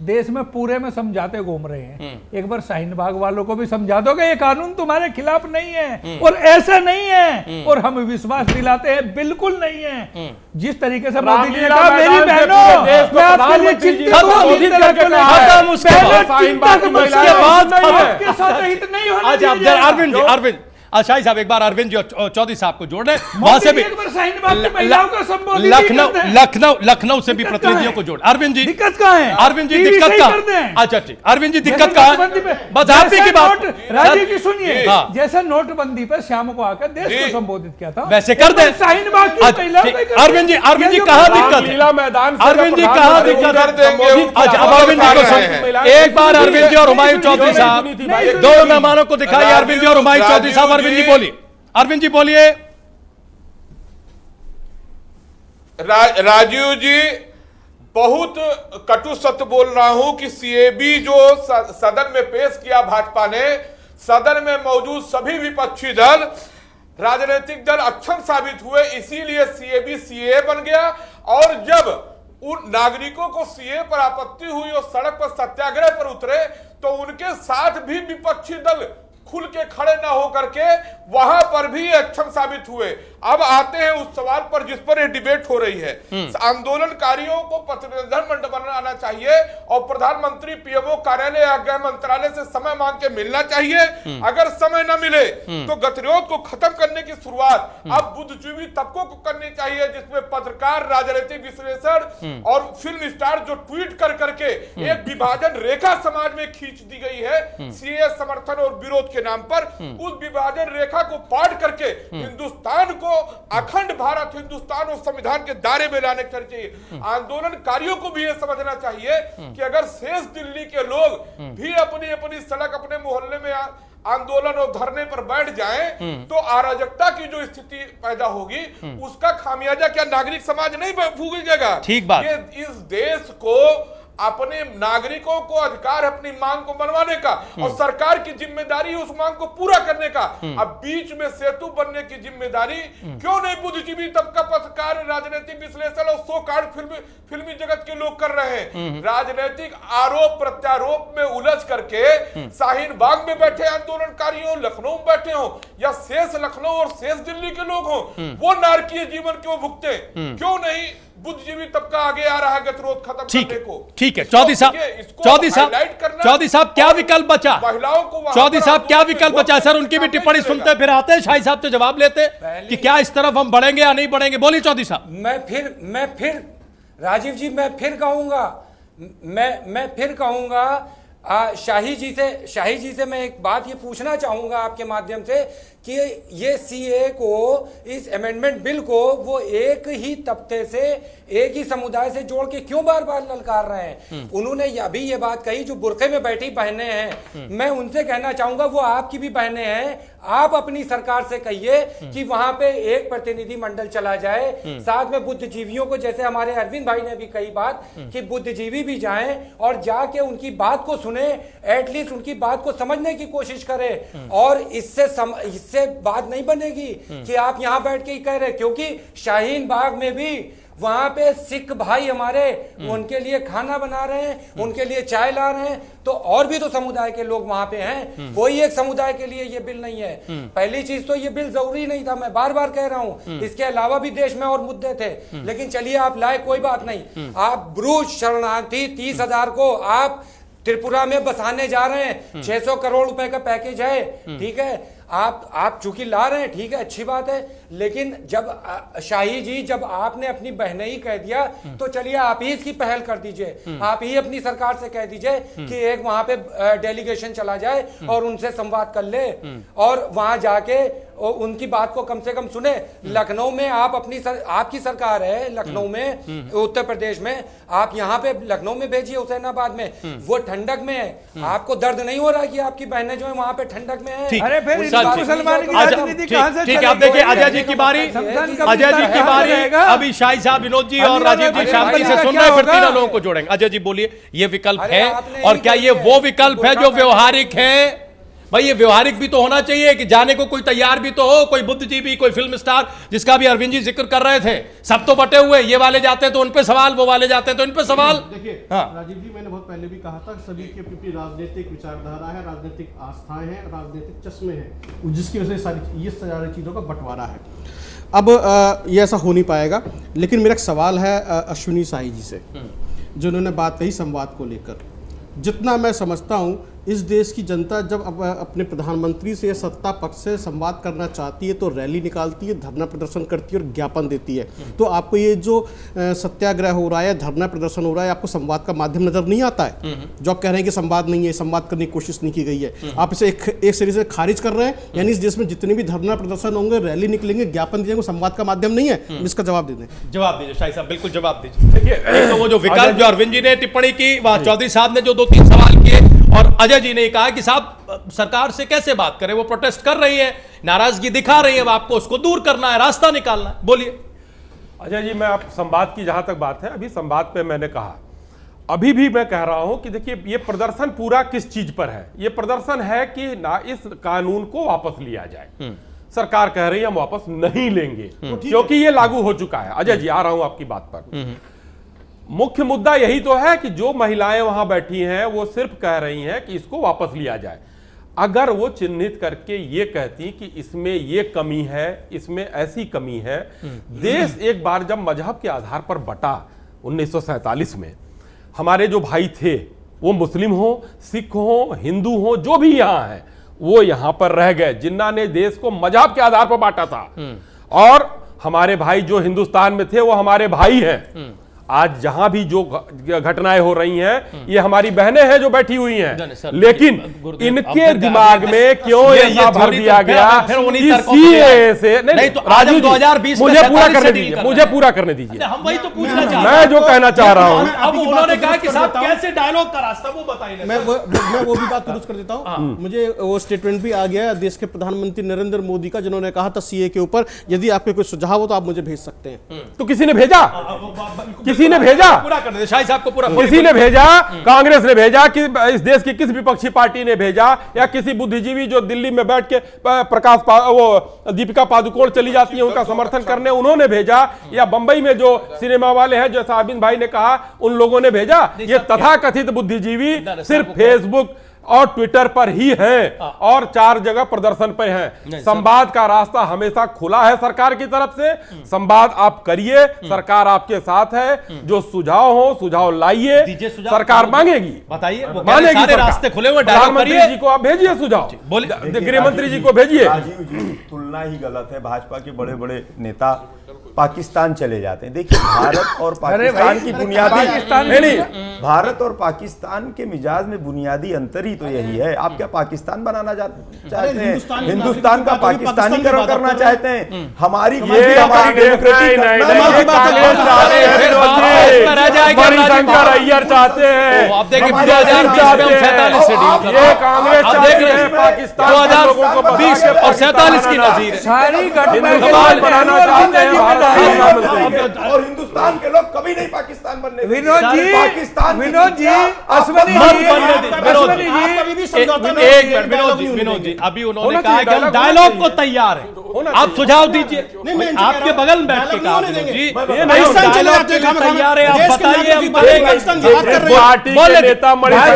देश में पूरे में समझाते घूम रहे हैं। एक बार शाहीन बाग वालों को भी समझा दो कि ये कानून तुम्हारे खिलाफ नहीं है और ऐसा नहीं है, और हम विश्वास दिलाते हैं बिल्कुल नहीं है। जिस तरीके से मोदी जी ने रामलीला कहा, मेरी मैदान से बहनों, पूरे देश को मैं आपके लिए प्रधानमंत्री जी चिंतित ने हूं, संबोधित इस करके तरह कहा है। खत्म उसके पहले बाद चिंता शाहीन बाग की के महिलाएं उसके बाद नहीं है। आपके साथ हित नहीं होना अच्छा दिया जाएगा। अरविंद जी, शाही साहब एक बार अरविंद जी और चौधरी साहब को जोड़ रहे वहां से भी लखनऊ से भी प्रतिनिधियों को जोड़। अरविंद जी दिक्कत कहाँ है? अरविंद जी दिक्कत कहाँ? अच्छा ठीक, अरविंद जी दिक्कत कहाँ है? बस आप ही की बात राजीव जी सुनिए, हाँ। जैसे नोटबंदी पर शाम को आकर देश को संबोधित किया था, वैसे कर दे। शाहीन बाग की अरविंद जी कहाँ दिक्कत है? मैदान अरविंद जी कहाँ दिक्कत है? अच्छा अब अरविंद जी को एक बार अरविंद जी और हुमायूं चौधरी साहब दो मेहमानों को दिखाइए। अरविंद जी और हुमायूं चौधरी साहब, अरविंद जी बोलिए, अरविंद जी बोलिए। राजीव जी, बहुत कटु सत्य बोल रहा हूं कि सीएबी जो सदन में पेश किया भाजपा ने, सदन में मौजूद सभी विपक्षी दल, राजनीतिक दल अक्षम साबित हुए, इसीलिए सीएबी सीए बन गया। और जब उन नागरिकों को सीए पर आपत्ति हुई और सड़क पर सत्याग्रह पर उतरे तो उनके साथ भी विपक्षी दल खुल के खड़े ना होकर के वहां पर भी अक्षम साबित हुए। अब आते हैं उस सवाल पर जिस पर यह डिबेट हो रही है। आंदोलनकारियों को प्रतिनिधिमंडल मंडल बनाना चाहिए और प्रधानमंत्री पीएमओ कार्यालय या गृह मंत्रालय से समय मांग के मिलना चाहिए। अगर समय न मिले तो गतिरोध को खत्म करने की शुरुआत अब बुद्धिजीवी तबकों को करनी चाहिए, जिसमें पत्रकार, राजनीतिक विश्लेषण और फिल्म स्टार जो ट्वीट कर करके एक विभाजन रेखा समाज में खींच दी गई है सीए समर्थन और विरोध के नाम पर, उस विभाजन रेखा को पार करके हिंदुस्तान को अखंड भारत हिंदुस्तान और संविधान के दायरे में लाने चाहिए। आंदोलनकारियों को भी यह समझना चाहिए कि अगर शेष दिल्ली के लोग भी अपनी अपनी सड़क, अपने मोहल्ले में आंदोलन और धरने पर बैठ जाएं तो अराजकता की जो स्थिति पैदा होगी उसका खामियाजा क्या नागरिक समाज नहीं भुगतेगा? ठीक बात। ये इस देश को अपने नागरिकों को अधिकार अपनी मांग को मनवाने का और सरकार की जिम्मेदारी उस मांग को पूरा करने का। अब बीच में सेतु बनने की जिम्मेदारी क्यों नहीं बुद्धिजीवी तबका, पत्रकार, राजनीतिक विश्लेषण और सो कार्ड फिल्मी जगत के लोग कर रहे हैं? राजनीतिक आरोप प्रत्यारोप में उलझ करके शाहीन बाग में बैठे आंदोलनकारी हो, लखनऊ में बैठे हो या शेष लखनऊ और शेष दिल्ली के लोग हो, वो नारकीय जीवन क्यों भुगते? क्यों नहीं बुद्धिजीवी तबका आगे आ रहा है गतिरोध खत्म करने को? ठीक है चौधरी साहब, चौधरी साहब क्या विकल्प बचा? महिलाओं को चौधरी साहब क्या विकल्प बचा? सर उनकी भी टिप्पणी सुनते फिर आते हैं, शाही साहब से जवाब लेते कि क्या इस तरफ हम बढ़ेंगे या नहीं बढ़ेंगे। बोलिए चौधरी साहब। मैं फिर राजीव जी मैं फिर कहूंगा शाही जी से मैं एक बात ये पूछना चाहूंगा आपके माध्यम से कि ये सीए को, इस अमेंडमेंट बिल को वो एक ही तबके से, एक ही समुदाय से जोड़ के क्यों बार बार ललकार रहे हैं? उन्होंने अभी ये बात कही जो बुरखे में बैठी बहनें हैं, मैं उनसे कहना चाहूंगा वो आपकी भी बहनें हैं, आप अपनी सरकार से कहिए कि वहां पे एक प्रतिनिधि मंडल चला जाए, साथ में बुद्धिजीवियों को, जैसे हमारे अरविंद भाई ने भी कही बात कि बुद्धिजीवी भी जाएं और जाके उनकी बात को सुने, एटलीस्ट उनकी बात को समझने की कोशिश करें। और इससे बात नहीं बनेगी कि आप यहां बैठ के ही कह रहे, क्योंकि शाहीन बाग में भी वहां पे सिख भाई हमारे उनके लिए खाना बना रहे हैं, उनके लिए चाय ला रहे हैं, तो और भी तो समुदाय के लोग वहां पे हैं। कोई एक समुदाय के लिए ये बिल नहीं है। पहली चीज तो ये बिल जरूरी नहीं था, मैं बार बार कह रहा हूं। इसके अलावा भी देश में और मुद्दे थे, लेकिन चलिए आप लाए, कोई बात नहीं। आप ब्रूज शरणार्थी 30,000 को आप त्रिपुरा में बसाने जा रहे हैं, 600 करोड़ रुपए का पैकेज है, ठीक है, आप चूंकि ला रहे हैं, ठीक है, अच्छी बात है, लेकिन जब शाही जी जब आपने अपनी बहनें ही कह दिया तो चलिए आप ही इसकी पहल कर दीजिए, आप ही अपनी सरकार से कह दीजिए कि एक वहां पे डेलीगेशन चला जाए और उनसे संवाद कर ले और वहां जाके उनकी बात को कम से कम सुने। लखनऊ में आप आपकी सरकार है, लखनऊ में, उत्तर प्रदेश में, आप यहाँ पे लखनऊ में भेजिए, हुसैनाबाद में, वो ठंडक में है। आपको दर्द नहीं हो रहा कि आपकी बहनें जो है वहां पे ठंडक में है? अरे फिर मुसलमान की राजनीति कहां से ठीक है, आप देखिए अजय जी की बारी, अभी शाही साहब, विनोद जी और राजीव जी शांति से सुन रहे हैं, फिर तीनों लोगों को जोड़ेंगे। अजय जी बोलिए, ये विकल्प है और क्या ये वो विकल्प है जो व्यवहारिक है? भाई ये व्यवहारिक भी तो होना चाहिए कि जाने को कोई तैयार भी तो हो, कोई बुद्धिजीवी, कोई फिल्म स्टार, जिसका भी अरविंद जी जिक्र कर रहे थे। सब तो बटे हुए, ये वाले जाते हैं तो उन पे सवाल, वो वाले जाते हैं तो इन पे सवाल। देखिए राजीव जी, मैंने बहुत पहले भी कहा था, सभी के प्रति राजनीतिक विचारधारा है, राजनीतिक आस्थाएं हैं, राजनीतिक चश्मे हैं, जिसकी वजह से ये सारी चीज़ों का बंटवारा है। अब ये ऐसा हो नहीं पाएगा, लेकिन मेरा एक सवाल है अश्विनी शाही जी से, जो उन्होंने बात कही संवाद को लेकर। जितना मैं समझता हूँ इस देश की जनता जब अपने प्रधानमंत्री से, सत्ता पक्ष से संवाद करना चाहती है तो रैली निकालती है, धरना प्रदर्शन करती है और ज्ञापन देती है। तो आपको ये जो सत्याग्रह हो रहा है, धरना प्रदर्शन हो रहा है, आपको संवाद का माध्यम नजर नहीं आता है? जो आप कह रहे हैं कि संवाद नहीं है, संवाद करने की कोशिश नहीं की गई है, आप इसे एक सीरीज से खारिज कर रहे हैं। यानी इस देश में जितने भी धरना प्रदर्शन होंगे, रैली निकलेंगे, ज्ञापन दिएंगे, संवाद का माध्यम नहीं है। इसका जवाब दे दें। जवाब दीजिए शाही साहब, बिल्कुल जवाब दीजिए। देखिए तो वो जो विकल्प जो अरविंद जी ने टिप्पणी की, वह चौधरी साहब ने जो 2-3 सवाल किए, और अजय जी ने कहा कि साहब सरकार से कैसे बात करें, वो प्रोटेस्ट कर रही है, नाराजगी दिखा रही है, अब आपको उसको दूर करना है, रास्ता निकालना है। बोलिए अजय जी। मैं आप संवाद की जहां तक बात है, अभी संवाद पे मैंने कहा, अभी भी मैं कह रहा हूं कि देखिए ये प्रदर्शन पूरा किस चीज पर है। ये प्रदर्शन है कि ना इस कानून को वापस लिया जाए। सरकार कह रही है हम वापस नहीं लेंगे क्योंकि ये लागू हो चुका है। अजय जी आ रहा हूं आपकी बात पर। मुख्य मुद्दा यही तो है कि जो महिलाएं वहां बैठी हैं वो सिर्फ कह रही हैं कि इसको वापस लिया जाए। अगर वो चिन्हित करके ये कहती कि इसमें ये कमी है, इसमें ऐसी कमी है। देश एक बार जब मजहब के आधार पर बटा 1947 में, हमारे जो भाई थे वो मुस्लिम हो, सिख हो, हिंदू हो, जो भी यहां है वो यहां पर रह गए। जिन्ना ने देश को मजहब के आधार पर बांटा था, और हमारे भाई जो हिंदुस्तान में थे वो हमारे भाई हैं। आज जहां भी जो घटनाएं हो रही हैं, ये हमारी बहनें हैं जो बैठी हुई हैं, लेकिन इनके दिमाग में क्यों ऐसा भर दिया गया कि सीएए से नहीं। राजीव 2020 मुझे पूरा करने दीजिए, मुझे पूरा करने दीजिए। हम वही तो पूछना चाहते हैं। मैं जो कहना चाह रहा हूं, अब उन्होंने कहा कि साहब कैसे डायलॉग का रास्ता, वो बताइए। मैं वो भी बात दुरुस्त कर देता हूं। मुझे वो स्टेटमेंट भी आ गया है देश के प्रधानमंत्री नरेंद्र मोदी का, जिन्होंने कहा था सीए के ऊपर यदि आपके कोई सुझाव हो तो आप मुझे भेज सकते हैं। तो किसी ने भेजा, किसी ने भेजा, पूरा कर दे शाही साहब को पूरा। किसी ने भेजा, कांग्रेस ने भेजा, कि इस देश की किस विपक्षी पार्टी ने भेजा, या किसी बुद्धिजीवी जो दिल्ली में बैठ के वो दीपिका पादुकोण चली जाती है उनका समर्थन करने, उन्होंने भेजा, या बंबई में जो सिनेमा वाले हैं जैसा अरविंद भाई ने कहा उन लोगों ने भेजा। ये तथाकथित बुद्धिजीवी सिर्फ फेसबुक और ट्विटर पर ही हैं और 4 जगह प्रदर्शन पे हैं। संवाद का रास्ता हमेशा खुला है सरकार की तरफ से। संवाद आप करिए, सरकार आपके साथ है। जो सुझाव हो सुझाव लाइए, सरकार मांगेगी, बताइए, मांगेगी। सारे रास्ते खुले हुए, प्रधानमंत्री जी को आप भेजिए सुझाव, गृह मंत्री जी को भेजिए। राजीव जी तुलना ही गलत है। भाजपा के बड़े बड़े नेता पाकिस्तान चले जाते हैं। देखिए भारत और पाकिस्तान की बुनियादी नहीं, भारत और पाकिस्तान के मिजाज में बुनियादी अंतर ही तो यही है। आप क्या पाकिस्तान बनाना चाहते हैं? हिंदुस्तान का पाकिस्तानीकरण करना चाहते हैं? हमारी मणिशंकर अय्यर चाहते हैं, कांग्रेस पाकिस्तान 2020 और 47 की नजीर सारी बनाना चाहते हैं। और हिंदुस्तान के लोग कभी नहीं पाकिस्तान बनने देंगे। विनोद जी, पाकिस्तान विनोद जी, अश्वनी जी, विनोद जी, अभी उन्होंने कहा कि हम डायलॉग को तैयार हैं, आप सुझाव दीजिए। आपके बगल में बैठ के कहा विनोद जी, डायलॉग के लिए तैयार है, आप बताइए, हम पार्टी के नेता बोलने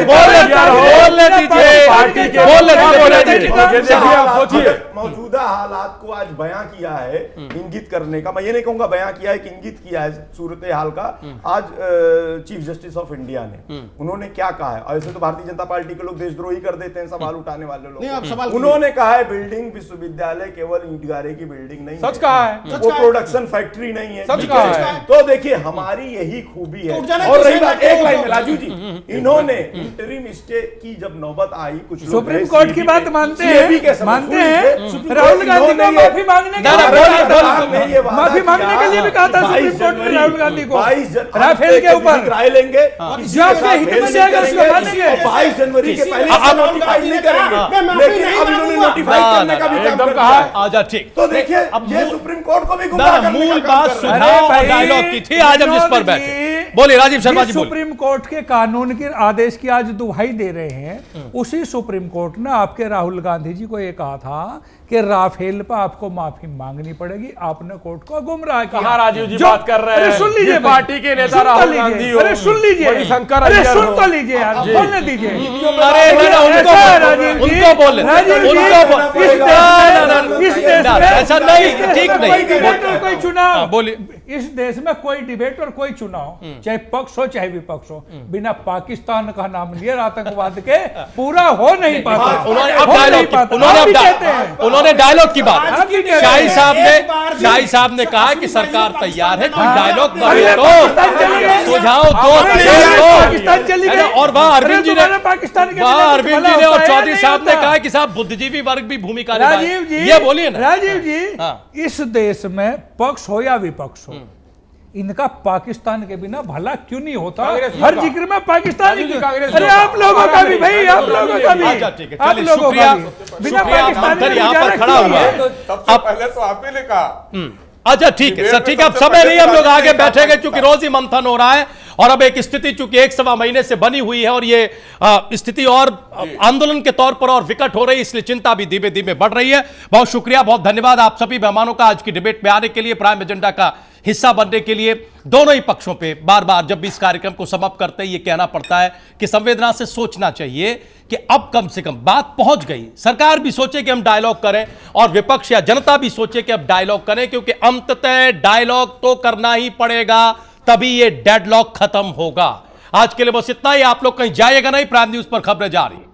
दीजिए। आप सोचिए मौजूदा हालात को आज बयां किया है, इंगित करने का। मैं ये नहीं कहूंगा बयां किया है कि इंगित किया है सूरत हाल का। आज चीफ जस्टिस ऑफ इंडिया ने उन्होंने क्या कहा है? ऐसे तो भारतीय जनता पार्टी के लोग देशद्रोही कर देते हैं सवाल उठाने वाले लोग। उन्होंने कहा है बिल्डिंग विश्वविद्यालय केवल ईंट गारे की बिल्डिंग नहीं, सच कहा है, वो प्रोडक्शन फैक्ट्री नहीं है, सच कहा है। तो देखिए हमारी यही खूबी है। और रही बात एक लाइन में राजू जी, इन्होंने इंटरिम स्टे की जब नौबत आई, कुछ लोग सुप्रीम कोर्ट की बात मानते हैं, राहुल गांधी को माफी मांगने के लिए भी कहा था सुप्रीम कोर्ट ने राहुल गांधी को राफेल के ऊपर राय लेंगे, जो आपके हित में जाएगा उसको मानेंगे। 22 जनवरी के पहले नोटिफाई नहीं करेंगे, लेकिन अब इन्होंने नोटिफाई करने का भी काम कहा है। आजा ठीक, तो देखिए अब ये सुप्रीम कोर्ट को भी गुमराह करने मूल का काम बात कर रहे हैं। सुझाव और डायलॉग की थी। आज हम जिस पर बैठे, बोलिए राजीव शर्मा जी। सुप्रीम कोर्ट के कानून के आदेश की आज दुहाई दे रहे हैं, उसी सुप्रीम कोर्ट ने आपके राहुल गांधी जी को ये कहा था कि राफेल पर आपको माफी मांगनी पड़ेगी, आपने कोर्ट को गुमराह किया। कहाँ राजीव जी बात कर रहे हैं? अरे सुन लीजिए ये पार्टी के नेता सुन तो राहुल लीजिए, गांधी हो, अरे सुन लीजिए, मणिशंकर अरे अय्यर सुन हो। तो लीजिए यार, बोलने दीजिए। अरे ना, उनको ऐसा है राजीव जी, उनको बोले, राजीव जी, उनको बोले। इस देश में- इस देश ना, में- ऐसा नहीं, इस देश ठीक में नहीं। कोई डिबेट और कोई चुनाव, हाँ, बोलिए। इस देश में कोई डिबेट और कोई चुनाव, चाहे पक्ष हो चाहे विपक्ष हो, बिना पाकिस्तान का नाम लिए आतंकवाद के पूरा हो नहीं पाता। उन्होंने अब हो नहीं डायलॉग की, पाता। उन्होंने आप भी अब कहते हैं। उन्होंने डायलॉग की बात, आप भी कहते हैं। शाही साहब ने कहा कि सरकार तैयार है, कोई डायलॉग अरे करे पाकिस्तान चली गई। तो सुझाव दो, अरे दो। पाकिस्तान चली है ना? गई। और वहां अरविंद जी ने, अरे पाकिस्तान के वहां बिना अरविंद भला जी ने और होता है, चौधरी नहीं साहब ने होता। कहा कि साहब बुद्धिजीवी वर्ग भी भूमिका राजीव निभाए। जी, ये बोलिए ना। राजीव जी, हाँ। इस देश में पक्ष हो या विपक्ष हो, इनका पाकिस्तान के बिना भला क्यों नहीं होता? कांग्रेस हर का। जिक्र में पाकिस्तान राजीव जी, कांग्रेस अरे का। आप लोगों का भी भाई, आप लोगों का भी, अच्छा, ठीक है, आप चलिए, लोगों शुक्रिया। का भी। बिना शुक्रिया, पाकिस्तान मंथन के यहाँ पर गुजारा खड़ा क्यों हुआ है? है। सबसे पहले तो आप ही ने कहा। अच्छा ठीक है सर, ठीक है, अब समय नहीं, हम लोग आगे बैठेंगे क्योंकि रोज ही मंथन हो रहा है और अब एक स्थिति चूंकि 1-1.25 महीने से बनी हुई है और ये स्थिति और आंदोलन के तौर पर और विकट हो रही है, इसलिए चिंता भी धीमे धीमे बढ़ रही है। बहुत शुक्रिया, बहुत धन्यवाद आप सभी मेहमानों का आज की डिबेट में आने के लिए, प्राइम एजेंडा का हिस्सा बनने के लिए। दोनों ही पक्षों पे बार बार जब भी इस कार्यक्रम को समाप्त करते हैं ये कहना पड़ता है कि संवेदना से सोचना चाहिए कि अब कम से कम बात पहुंच गई, सरकार भी सोचे कि हम डायलॉग करें और विपक्ष या जनता भी सोचे कि अब डायलॉग करें, क्योंकि अंततः डायलॉग तो करना ही पड़ेगा, तभी ये डेडलॉक खत्म होगा। आज के लिए बस इतना ही, आप लोग कहीं जाइएगा नहीं, प्राइम न्यूज पर खबरें जारी।